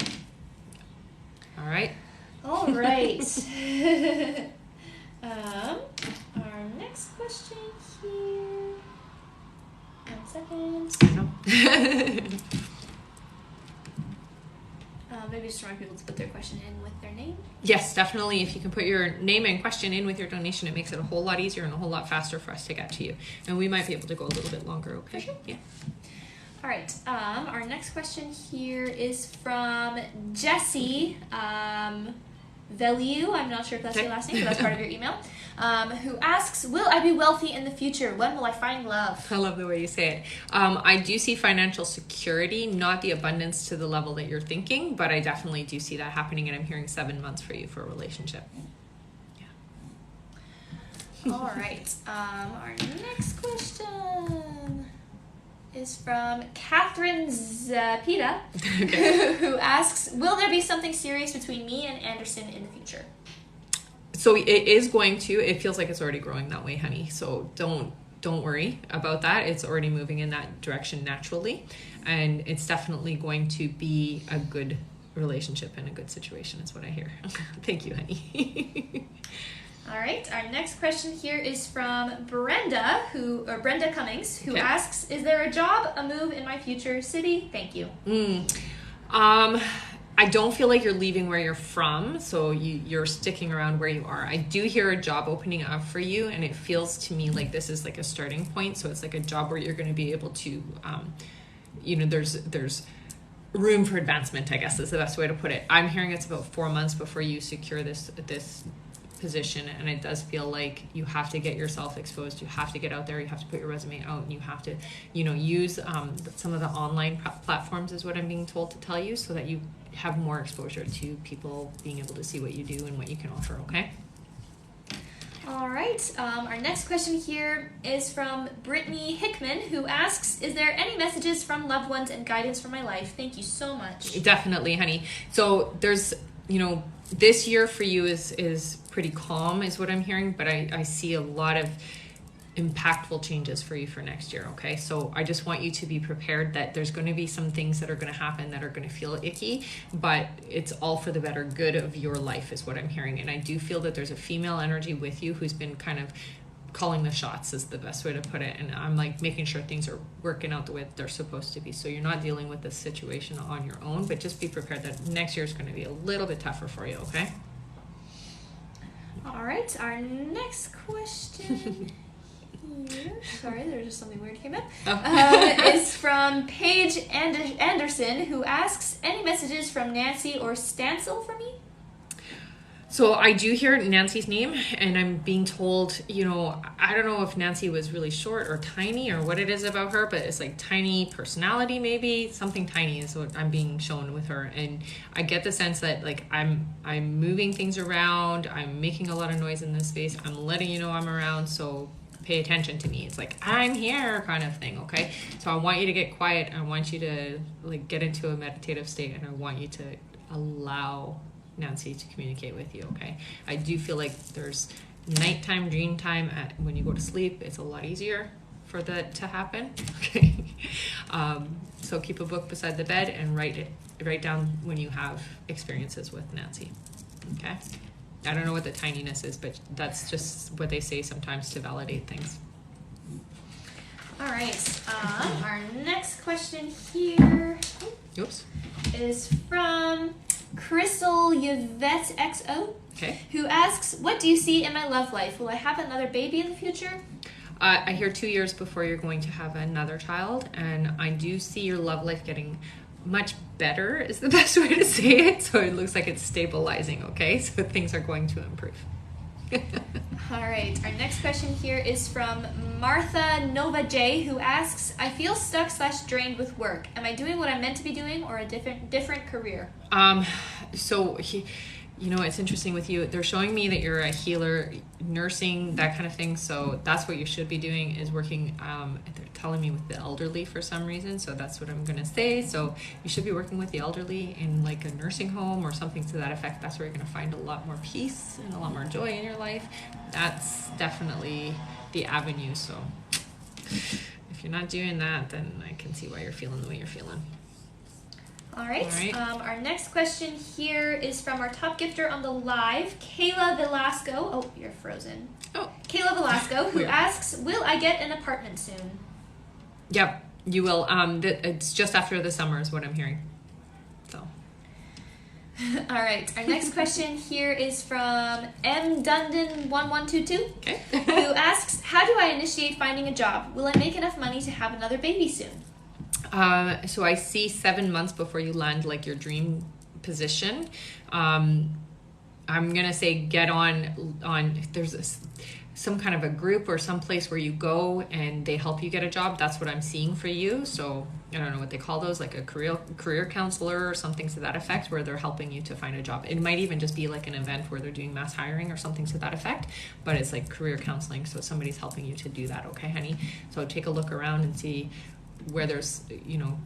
All right. All right. Our next question here. 1 second. Maybe just remind people to put their question in with their name. Yes, definitely. If you can put your name and question in with your donation, it makes it a whole lot easier and a whole lot faster for us to get to you. And we might be able to go a little bit longer, okay? For sure. Yeah. All right. Our next question here is from Jessie Velu. I'm not sure if that's your last name, but that's part of your email. Who asks, will I be wealthy in the future? When will I find love? I love the way you say it. I do see financial security, not the abundance to the level that you're thinking, but I definitely do see that happening, and I'm hearing 7 months for you for a relationship. Yeah. All right. Our next question is from Catherine Zapita, Okay. who asks, will there be something serious between me and Anderson in the future? So it is going to. It feels like it's already growing that way, honey. So don't worry about that. It's already moving in that direction naturally, and it's definitely going to be a good relationship and a good situation. Is what I hear. Thank you, honey. All right. Our next question here is from Brenda Cummings, who Okay. asks, is there a job, a move in my future city? Thank you. I don't feel like you're leaving where you're from, so you're sticking around where you are. I do hear a job opening up for you, and it feels to me like this is like a starting point. So it's like a job where you're going to be able to, there's room for advancement, I guess is the best way to put it. I'm hearing it's about 4 months before you secure this position, and it does feel like you have to get yourself exposed. You have to get out there. You have to put your resume out, and you have to, use some of the online platforms is what I'm being told to tell you, so that you have more exposure to people being able to see what you do and what you can offer. Okay. All right. Our next question here is from Brittany Hickman, who asks, is there any messages from loved ones and guidance for my life? Thank you so much. Definitely, honey. So there's, this year for you is pretty calm is what I'm hearing, but I see a lot of impactful changes for you for next year. Okay. So I just want you to be prepared that there's going to be some things that are going to happen that are going to feel icky, but it's all for the better good of your life is what I'm hearing. And I do feel that there's a female energy with you who's been kind of calling the shots is the best way to put it. And I'm like making sure things are working out the way that they're supposed to be. So you're not dealing with this situation on your own, but just be prepared that next year is going to be a little bit tougher for you. Okay. All right. Our next question here, sorry, there's just something weird came up, is from Paige Anderson, who asks, any messages from Nancy or Stancil for me? So I do hear Nancy's name, and I'm being told, I don't know if Nancy was really short or tiny or what it is about her, but it's like tiny personality, maybe something tiny is what I'm being shown with her. And I get the sense that like I'm moving things around, I'm making a lot of noise in this space, I'm letting you know I'm around, so pay attention to me. It's like I'm here kind of thing. Okay. So I want you to get quiet. I want you to like get into a meditative state, and I want you to allow Nancy to communicate with you. Okay. I do feel like there's nighttime, dream time when you go to sleep. It's a lot easier for that to happen. Okay. So keep a book beside the bed and write down when you have experiences with Nancy. Okay. I don't know what the tininess is, but that's just what they say sometimes to validate things. All right. Our next question here is from Crystal Yvette XO, who asks, what do you see in my love life? Will I have another baby in the future? I hear 2 years before you're going to have another child, and I do see your love life getting much better is the best way to say it. So it looks like it's stabilizing. Okay. So things are going to improve. All right. Our next question here is from Martha Nova J, who asks, I feel stuck / drained with work. Am I doing what I'm meant to be doing or a different career? you know, it's interesting with you. They're showing me that you're a healer, nursing, that kind of thing. So that's what you should be doing, is working. They're telling me with the elderly for some reason. So that's what I'm going to say. So you should be working with the elderly in like a nursing home or something to that effect. That's where you're going to find a lot more peace and a lot more joy in your life. That's definitely the avenue. So if you're not doing that, then I can see why you're feeling the way you're feeling. All right. Our next question here is from our top gifter on the live, Kayla Velasco. Oh, you're frozen. Oh. Kayla Velasco, who asks, will I get an apartment soon? Yep, you will. It's just after the summer is what I'm hearing. So. All right. Our next question here is from M. Dundon1122, Okay. who asks, how do I initiate finding a job? Will I make enough money to have another baby soon? So I see 7 months before you land like your dream position. I'm gonna say get on. There's some kind of a group or some place where you go and they help you get a job. That's what I'm seeing for you. So I don't know what they call those, like a career counselor or something to that effect, where they're helping you to find a job. It might even just be like an event where they're doing mass hiring or something to that effect, but it's like career counseling. So somebody's helping you to do that. Okay, honey. So take a look around and see where there's, you know,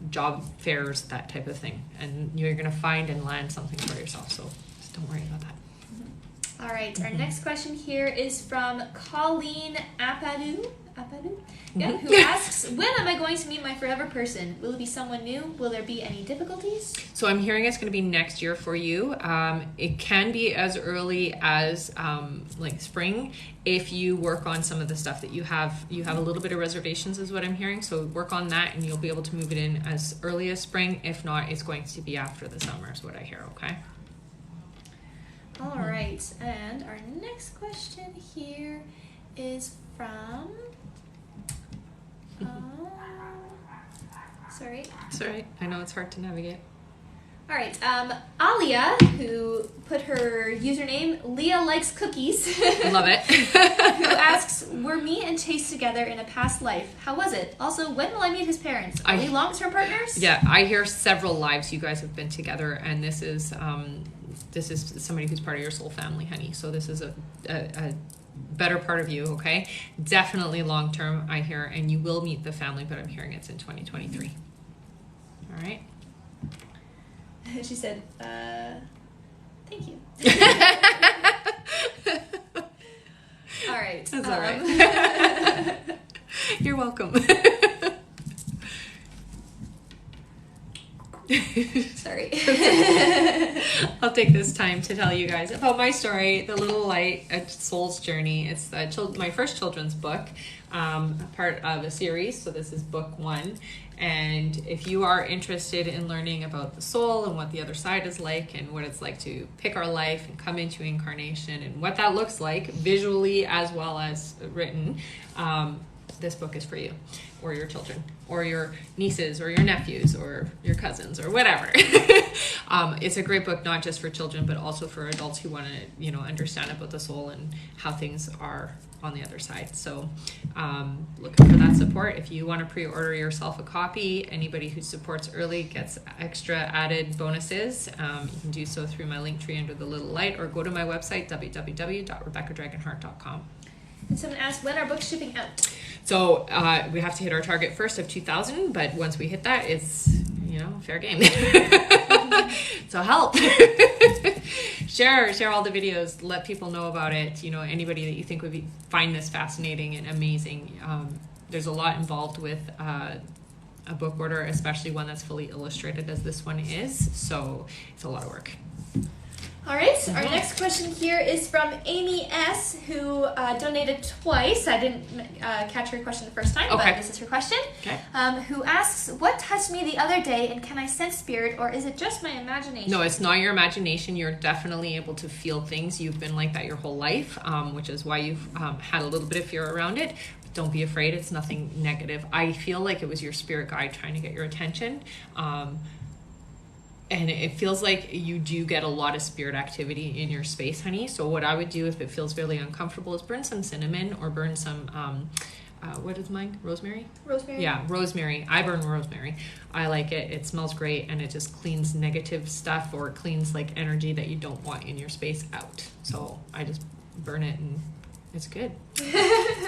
job fairs, that type of thing, and you're gonna find and land something for yourself. So just don't worry about that. All right. Our next question here is from Colleen Apadu, yeah, who asks, when am I going to meet my forever person? Will it be someone new? Will there be any difficulties? So I'm hearing it's going to be next year for you. It can be as early as like spring if you work on some of the stuff that you have. You have a little bit of reservations is what I'm hearing. So work on that and you'll be able to move it in as early as spring. If not, it's going to be after the summer is what I hear, okay? All right. And our next question here is from... sorry. It's all right. I know it's hard to navigate. All right. Alia, who put her username Leah Likes Cookies. Love it. Who asks, were me and Chase together in a past life? How was it? Also, when will I meet his parents? Are we long-term partners? Yeah, I hear several lives you guys have been together, and this is somebody who's part of your soul family, honey. So this is a better part of you, okay? Definitely long term, I hear, and you will meet the family, but I'm hearing it's in 2023. All right. She said, thank you. All right. That's all right. You're welcome. Sorry. I'll take this time to tell you guys about my story, The Little Light, A Soul's Journey. It's my first children's book, part of a series. So this is book 1. And if you are interested in learning about the soul and what the other side is like and what it's like to pick our life and come into incarnation and what that looks like visually as well as written, this book is for you, or your children, or your nieces, or your nephews, or your cousins, or whatever. It's a great book, not just for children, but also for adults who want to, understand about the soul and how things are on the other side. So, looking for that support. If you want to pre-order yourself a copy, anybody who supports early gets extra added bonuses. You can do so through my link tree under The Little Light, or go to my website, www.rebeccadragonheart.com. And someone asked, when are books shipping out? So we have to hit our target first of 2,000, but once we hit that, it's, fair game. So help. Share all the videos. Let people know about it. Anybody that you think would find this fascinating and amazing. There's a lot involved with a book order, especially one that's fully illustrated as this one is. So it's a lot of work. All right, our next question here is from Amy S., who donated twice. I didn't catch her question the first time, but this is her question. Okay. Who asks, what touched me the other day, and can I sense spirit, or is it just my imagination? No, it's not your imagination. You're definitely able to feel things. You've been like that your whole life, which is why you've had a little bit of fear around it. Don't be afraid. It's nothing negative. I feel like it was your spirit guide trying to get your attention. And it feels like you do get a lot of spirit activity in your space, honey. So what I would do if it feels really uncomfortable is burn some cinnamon or burn some what is mine? Rosemary? Rosemary? Yeah, rosemary. I burn rosemary. I like it. It smells great, and it just cleans negative stuff, or cleans like energy that you don't want in your space out. So I just burn it, and it's good.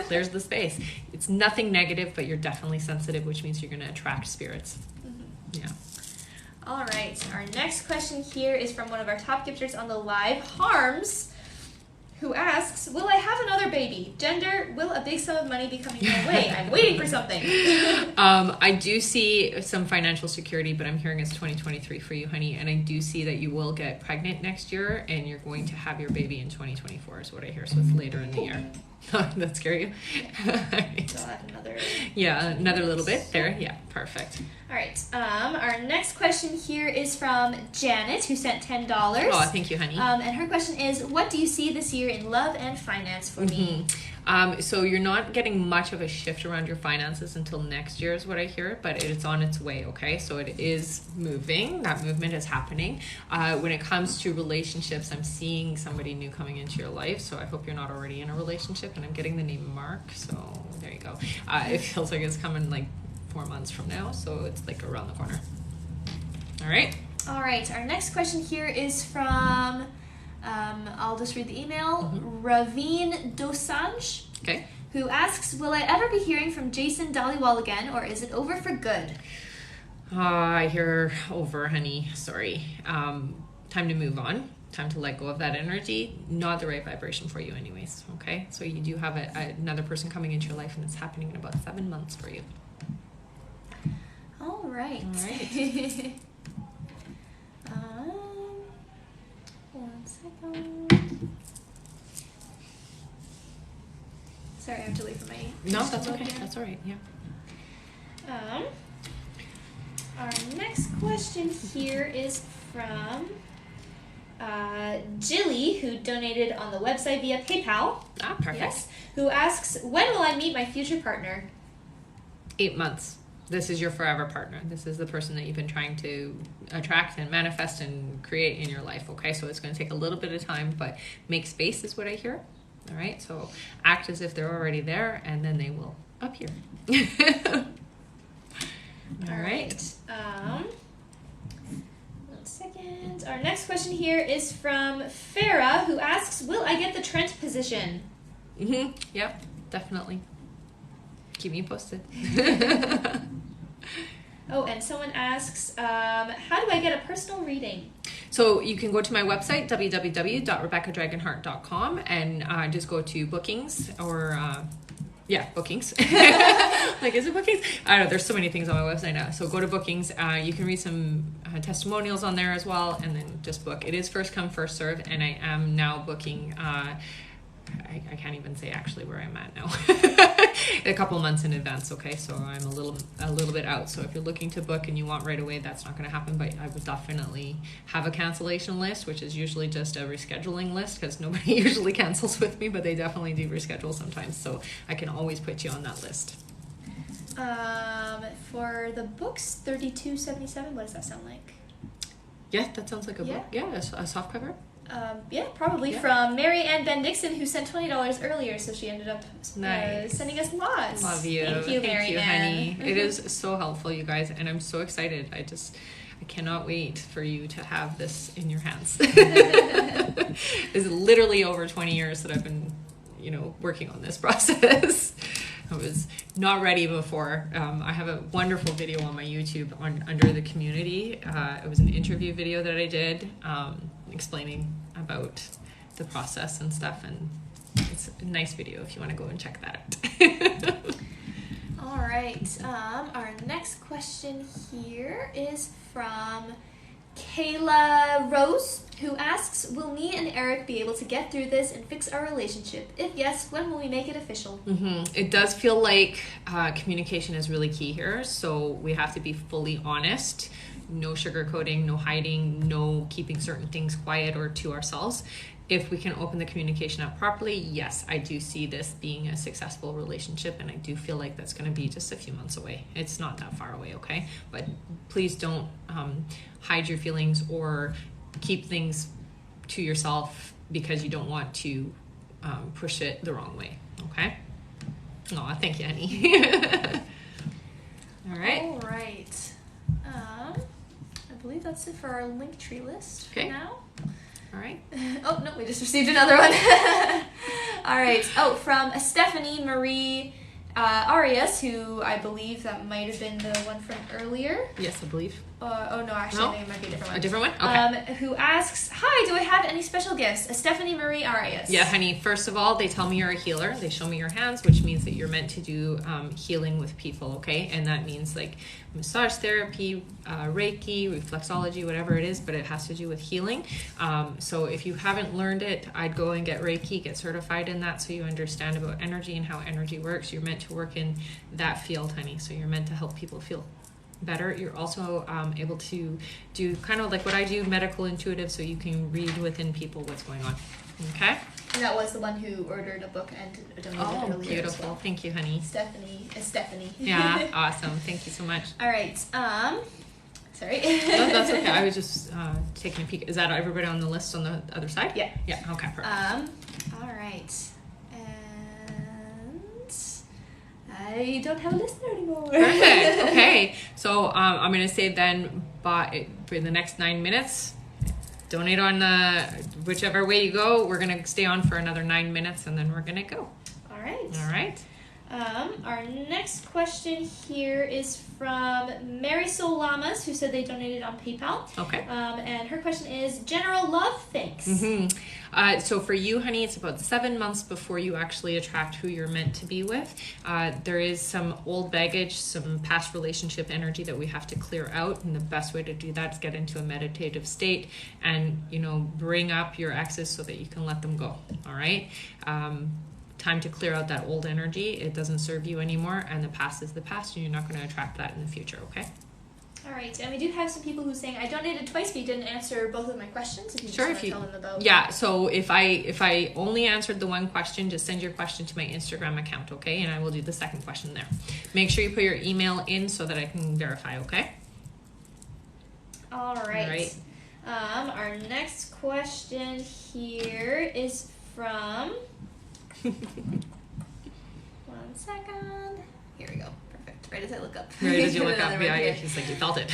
Clears the space. It's nothing negative, but you're definitely sensitive, which means you're going to attract spirits. Mm-hmm. Yeah. All right. Our next question here is from one of our top gifters on the live, Harms, who asks, will I have another baby? Gender, will a big sum of money be coming my way? I'm waiting for something. I do see some financial security, but I'm hearing it's 2023 for you, honey. And I do see that you will get pregnant next year, and you're going to have your baby in 2024 is what I hear. So it's later in the year. That scare you? Right. So I'll have another... Yeah, another little bit there. Yeah, perfect. All right. Our next question here is from Janet, who sent $10. Oh, thank you, honey. And her question is, what do you see this year in love and finance for me? So you're not getting much of a shift around your finances until next year is what I hear, but it's on its way, okay? So it is moving. That movement is happening. When it comes to relationships, I'm seeing somebody new coming into your life, so I hope you're not already in a relationship, and I'm getting the name Mark, so there you go. It feels like it's coming like 4 months from now, so it's like around the corner. All right? All right. Our next question here is from... I'll just read the email. Raveen Dosanjh, okay, who asks, will I ever be hearing from Jason Dhaliwal again, or is it over for good? I hear over, honey. Sorry. Time to move on. Time to let go of that energy. Not the right vibration for you anyways, okay? So you do have another person coming into your life, and it's happening in about 7 months for you. All right. All right. One second. Sorry, I have to wait for my... No, that's okay. That's all right. Yeah. Our next question here is from Jilly, who donated on the website via PayPal. Ah, perfect. Yes. Who asks, when will I meet my future partner? 8 months. This is your forever partner. This is the person that you've been trying to attract and manifest and create in your life, okay? So it's going to take a little bit of time, but make space is what I hear, all right? So act as if they're already there, and then they will appear. All right. 1 second. Our next question here is from Farah, who asks, will I get the Trent position? Yep, definitely. Keep me posted. Oh, and someone asks, how do I get a personal reading? So you can go to my website, www.rebeccadragonheart.com, and just go to bookings, or bookings. Like, is it bookings? I don't know. There's so many things on my website now. So go to bookings. You can read some testimonials on there as well, and then just book. It is first come, first serve, and I am now booking. I can't even say actually where I'm at now. A couple months in advance, okay? So I'm a little bit out. So if you're looking to book and you want right away, that's not going to happen. But I would definitely have a cancellation list, which is usually just a rescheduling list, because nobody usually cancels with me, but they definitely do reschedule sometimes. So I can always put you on that list. For the books, $32.77. What does that sound like? Yeah, that sounds like a book. Yeah, a soft cover. Probably from Mary Ann Ben Dixon, who sent $20 earlier, so she ended up sending us lots. Love you. Thank you, Mary Ann. Honey. It is so helpful, you guys, and I'm so excited. I cannot wait for you to have this in your hands. It's literally over 20 years that I've been, working on this process. I was not ready before. I have a wonderful video on my YouTube under the community. It was an interview video that I did, explaining about the process and stuff, and it's a nice video if you want to go and check that out. All right. Our next question here is from Kayla Rose, who asks, will me and Eric be able to get through this and fix our relationship? If yes, when will we make it official? It does feel like communication is really key here, so we have to be fully honest. No sugarcoating, no hiding, no keeping certain things quiet or to ourselves. If we can open the communication up properly, yes, I do see this being a successful relationship, and I do feel like that's going to be just a few months away. It's not that far away, okay? But please don't hide your feelings or keep things to yourself because you don't want to push it the wrong way, okay? Oh, thank you, honey. All right. All right. I believe that's it for our Linktree list for now. All right. Oh, no, we just received another one. All right. Oh, from Stephanie Marie Arias, who I believe that might have been the one from earlier. Yes, I believe. Oh, no, actually, I think it might be a different one. A different one? Okay. Who asks, hi, do I have any special gifts? Stephanie Marie Arias. Yeah, honey. First of all, they tell me you're a healer. They show me your hands, which means that you're meant to do healing with people, okay? And that means like massage therapy, Reiki, reflexology, whatever it is, but it has to do with healing. So if you haven't learned it, I'd go and get Reiki, get certified in that so you understand about energy and how energy works. You're meant to work in that field, honey. So you're meant to help people feel better. You're also able to do kind of like what I do, medical intuitive, so you can read within people what's going on. Okay? And that was the one who ordered a book and donated earlier. Beautiful. As well. Thank you, honey. Stephanie. Yeah, awesome. Thank you so much. All right. Sorry. No, that's okay. I was just taking a peek. Is that everybody on the list on the other side? Yeah. Yeah. Okay. Perfect. All right. I don't have a listener anymore. Perfect. Okay. So I'm going to say then, for the next 9 minutes, donate on whichever way you go. We're going to stay on for another 9 minutes, and then we're going to go. All right. All right. Our next question here is from Marisol Lamas, who said they donated on PayPal. Okay. And her question is, general love, thanks. Mm-hmm. So for you, honey, it's about 7 months before you actually attract who you're meant to be with. There is some old baggage, some past relationship energy that we have to clear out. And the best way to do that is get into a meditative state and, bring up your exes so that you can let them go. All right. Time to clear out that old energy. It doesn't serve you anymore, and the past is the past, and you're not going to attract that in the future. Okay. All right, and we do have some people who are saying I donated twice, but you didn't answer both of my questions. If you sure, just want to tell them about. Yeah. So if I only answered the one question, just send your question to my Instagram account, okay? And I will do the second question there. Make sure you put your email in so that I can verify. Okay. All right. Our next question here is from. 1 second. Here we go. Perfect. Right as I look up. Right as you look up. Yeah, she's like, you felt it.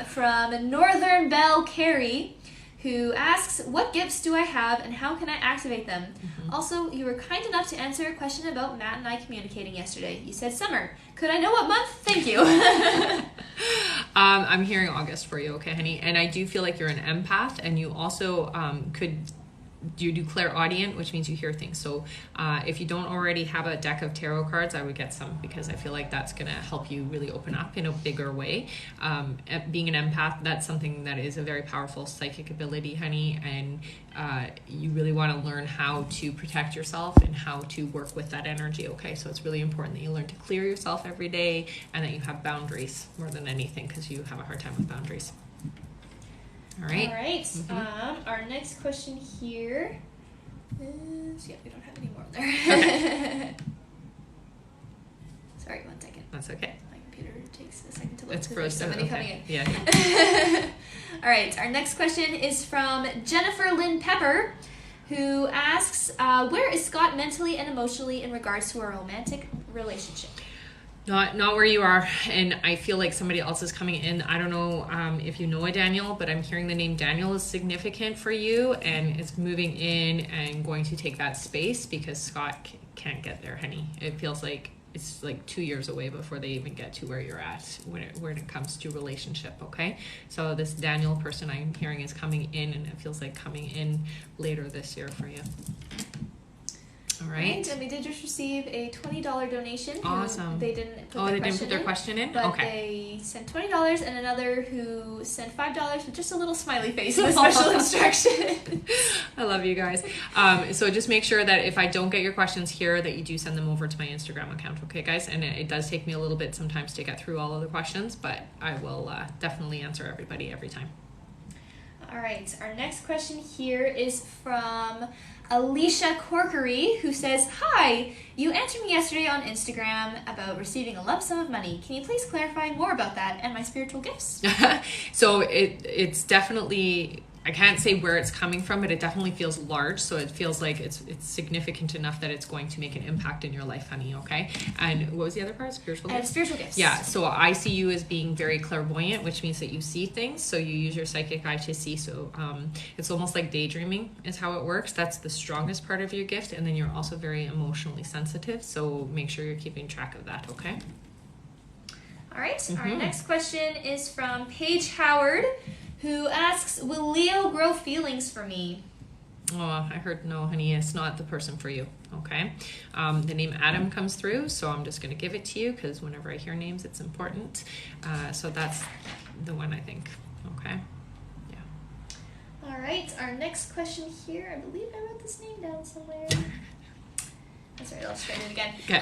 From Northern Belle Carey, who asks, what gifts do I have and how can I activate them? Mm-hmm. Also, you were kind enough to answer a question about Matt and I communicating yesterday. You said summer. Could I know what month? Thank you. I'm hearing August for you, okay, honey? And I do feel like you're an empath, and you also you do clairaudient, which means you hear things. So if you don't already have a deck of tarot cards, I would get some, because I feel like that's going to help you really open up in a bigger way. Being an empath, that's something that is a very powerful psychic ability, honey, and you really want to learn how to protect yourself and how to work with that energy, okay? So it's really important that you learn to clear yourself every day and that you have boundaries more than anything, because you have a hard time with boundaries. All right. Mm-hmm. Our next question here is, we don't have any more there. Okay. Sorry, 1 second. That's okay. My computer takes a second to load. It's there's so many coming in. Yeah. All right. Our next question is from Jennifer Lynn Pepper, who asks, where is Scott mentally and emotionally in regards to a romantic relationship? Not where you are, and I feel like somebody else is coming in. I don't know if you know a Daniel, but I'm hearing the name Daniel is significant for you, and it's moving in and going to take that space, because Scott can't get there, honey. It feels like it's like 2 years away before they even get to where you're at when it comes to relationship, okay? So this Daniel person I'm hearing is coming in, and it feels like coming in later this year for you. All right. And we did just receive a $20 donation. Awesome. They didn't put their question in? But okay. They sent $20, and another who sent $5 with just a little smiley face with special instructions. I love you guys. So just make sure that if I don't get your questions here, that you do send them over to my Instagram account, okay, guys? And it does take me a little bit sometimes to get through all of the questions, but I will definitely answer everybody every time. All right. Our next question here is from Alicia Corkery, who says, hi, you answered me yesterday on Instagram about receiving a lump sum of money. Can you please clarify more about that and my spiritual gifts? So it's definitely I can't say where it's coming from, but it definitely feels large. So it feels like it's significant enough that it's going to make an impact in your life, honey. Okay. And what was the other part? Spiritual gifts? Spiritual gifts. Yeah. So I see you as being very clairvoyant, which means that you see things. So you use your psychic eye to see. So it's almost like daydreaming is how it works. That's the strongest part of your gift. And then you're also very emotionally sensitive. So make sure you're keeping track of that. Okay. All right. Our next question is from Paige Howard, who asks, will Leo grow feelings for me? Oh, I heard no, honey, it's not the person for you. Okay. The name Adam comes through, so I'm just going to give it to you because whenever I hear names, it's important. So that's the one, I think. Okay. Yeah. All right. Our next question here, I believe I wrote this name down somewhere. That's right, I'll just write it again. Okay.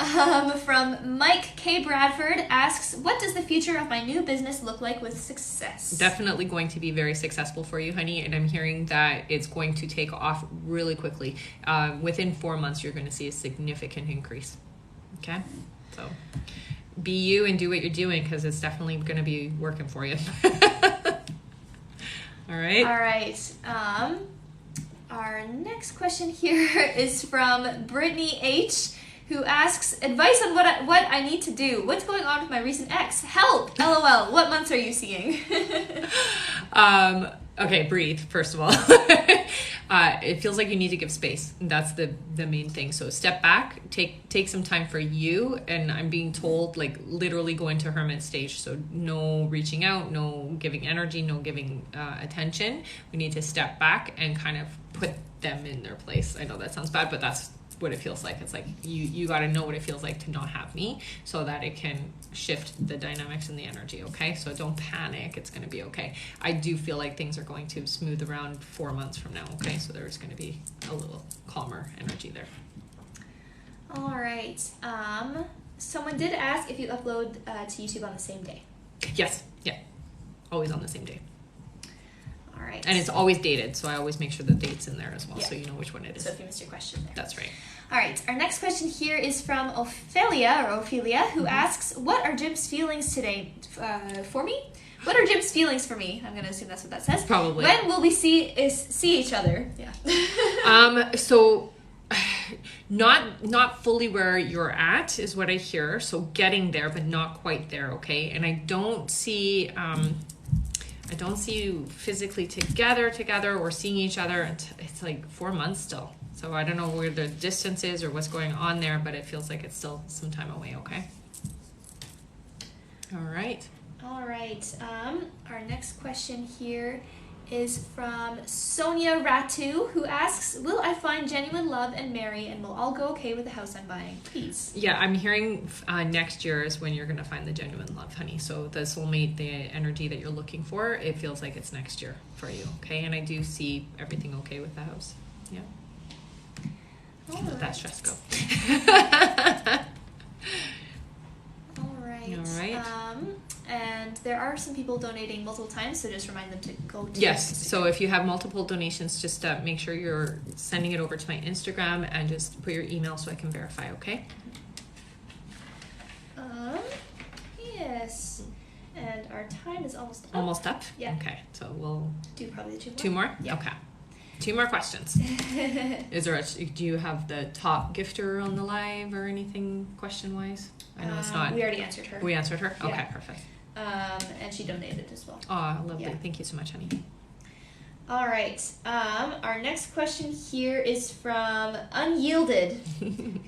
From Mike K. Bradford asks, what does the future of my new business look like with success? Definitely going to be very successful for you, honey. And I'm hearing that it's going to take off really quickly. Within 4 months, you're going to see a significant increase. Okay? So be you and do what you're doing because it's definitely going to be working for you. All right? All right. Our next question here is from Brittany H., who asks, advice on what I need to do. What's going on with my recent ex? Help! LOL. What months are you seeing? Okay, breathe, first of all. It feels like you need to give space. That's the main thing. So step back, take some time for you. And I'm being told, like, literally go into hermit stage. So no reaching out, no giving energy, no giving attention. We need to step back and kind of put them in their place. I know that sounds bad, but that's what it feels like. It's like you got to know what it feels like to not have me so that it can shift the dynamics and the energy. Okay, so don't panic, it's going to be okay. I do feel like things are going to smooth around 4 months from now. Okay, so there's going to be a little calmer energy there. All right. Someone did ask if you upload to YouTube on the same day. Yes, yeah, always on the same day. All right. And it's always dated, so I always make sure the date's in there as well, so you know which one it is. So if you missed your question there. That's right. All right. Our next question here is from Ophelia, who asks, what are Jim's feelings today for me? What are Jim's feelings for me? I'm going to assume that's what that says. Probably. When will we see each other? Yeah. So not fully where you're at is what I hear. So getting there, but not quite there. Okay. And I don't see you physically together or seeing each other. It's like 4 months still. So I don't know where the distance is or what's going on there, but it feels like it's still some time away. Okay. All right. All right. Our next question here is from Sonia Ratu, who asks, will I find genuine love and marry, and will all go okay with the house I'm buying? Please. Yeah, I'm hearing next year is when you're going to find the genuine love, honey. So the soulmate, the energy that you're looking for, it feels like it's next year for you, okay? And I do see everything okay with the house. Yeah. Let that stress go. All right. All right. And there are some people donating multiple times, so just remind them to go to Yes, Instagram. so if you have multiple donations, just make sure you're sending it over to my Instagram and just put your email so I can verify, okay? Yes. And our time is almost up. Almost up? Yeah. Okay, so we'll do probably the 2 more. 2 more? Yeah. Okay. 2 more questions. Do you have the top gifter on the live or anything question-wise? I know it's not. We already answered her. We answered her? Yeah. Okay, perfect. And she donated as well. Oh, lovely. Yeah. Thank you so much, honey. All right. Our next question here is from Unyielded,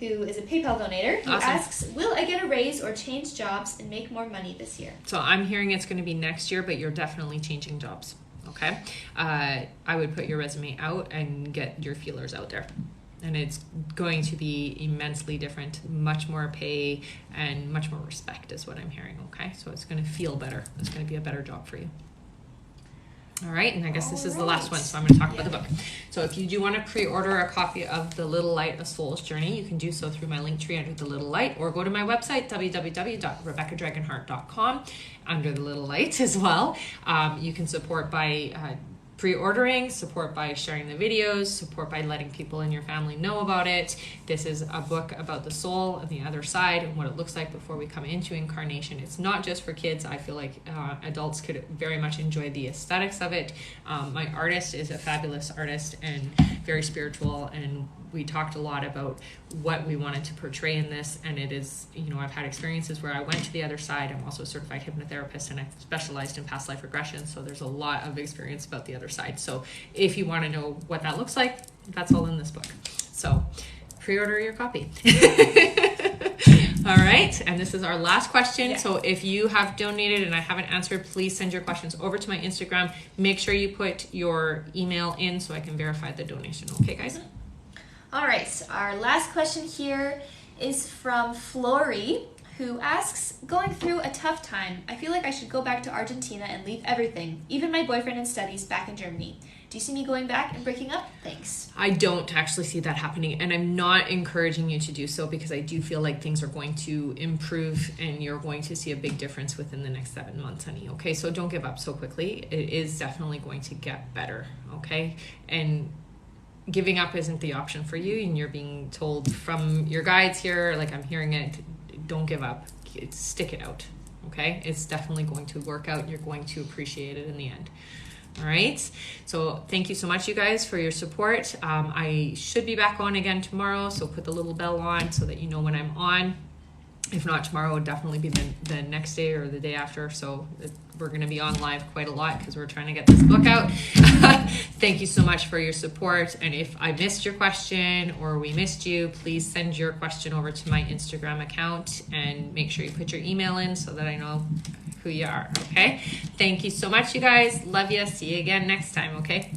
who is a PayPal donator, who Awesome. asks, will I get a raise or change jobs and make more money this year? So I'm hearing it's going to be next year, but you're definitely changing jobs. Okay. I would put your resume out and get your feelers out there. And it's going to be immensely different, much more pay and much more respect is what I'm hearing. Okay. So it's going to feel better. It's going to be a better job for you. All right, and I guess this is the last one, so I'm going to talk about the book. So if you do want to pre-order a copy of The Little Light, A Soul's Journey, you can do so through my link tree under The Little Light, or go to my website, www.rebeccadragonheart.com, under The Little Light as well. You can support by pre-ordering, support by sharing the videos, support by letting people in your family know about it. This is a book about the soul and the other side and what it looks like before we come into incarnation. It's not just for kids. I feel like adults could very much enjoy the aesthetics of it. My artist is a fabulous artist and very spiritual, and we talked a lot about what we wanted to portray in this, and it is, you know, I've had experiences where I went to the other side. I'm also a certified hypnotherapist, and I've specialized in past life regression, so there's a lot of experience about the other side. So if you want to know what that looks like, that's all in this book. So pre-order your copy. All right, and this is our last question. Yeah. So if you have donated and I haven't answered, please send your questions over to my Instagram. Make sure you put your email in so I can verify the donation. Okay, guys? All right, our last question here is from Flory, who asks, going through a tough time, I feel like I should go back to Argentina and leave everything, even my boyfriend and studies back in Germany. Do you see me going back and breaking up? Thanks. I don't actually see that happening, and I'm not encouraging you to do so because I do feel like things are going to improve and you're going to see a big difference within the next 7 months, honey. Okay, so don't give up so quickly. It is definitely going to get better, okay? And giving up isn't the option for you, and you're being told from your guides here, like I'm hearing it, don't give up. Stick it out, okay? It's definitely going to work out. You're going to appreciate it in the end. All right, so thank you so much, you guys, for your support. I should be back on again tomorrow, so put the little bell on so that you know when I'm on. If not tomorrow, it would definitely be the next day or the day after. So we're going to be on live quite a lot because we're trying to get this book out. Thank you so much for your support. And if I missed your question or we missed you, please send your question over to my Instagram account and make sure you put your email in so that I know who you are. Okay. Thank you so much, you guys. Love you. See you again next time. Okay.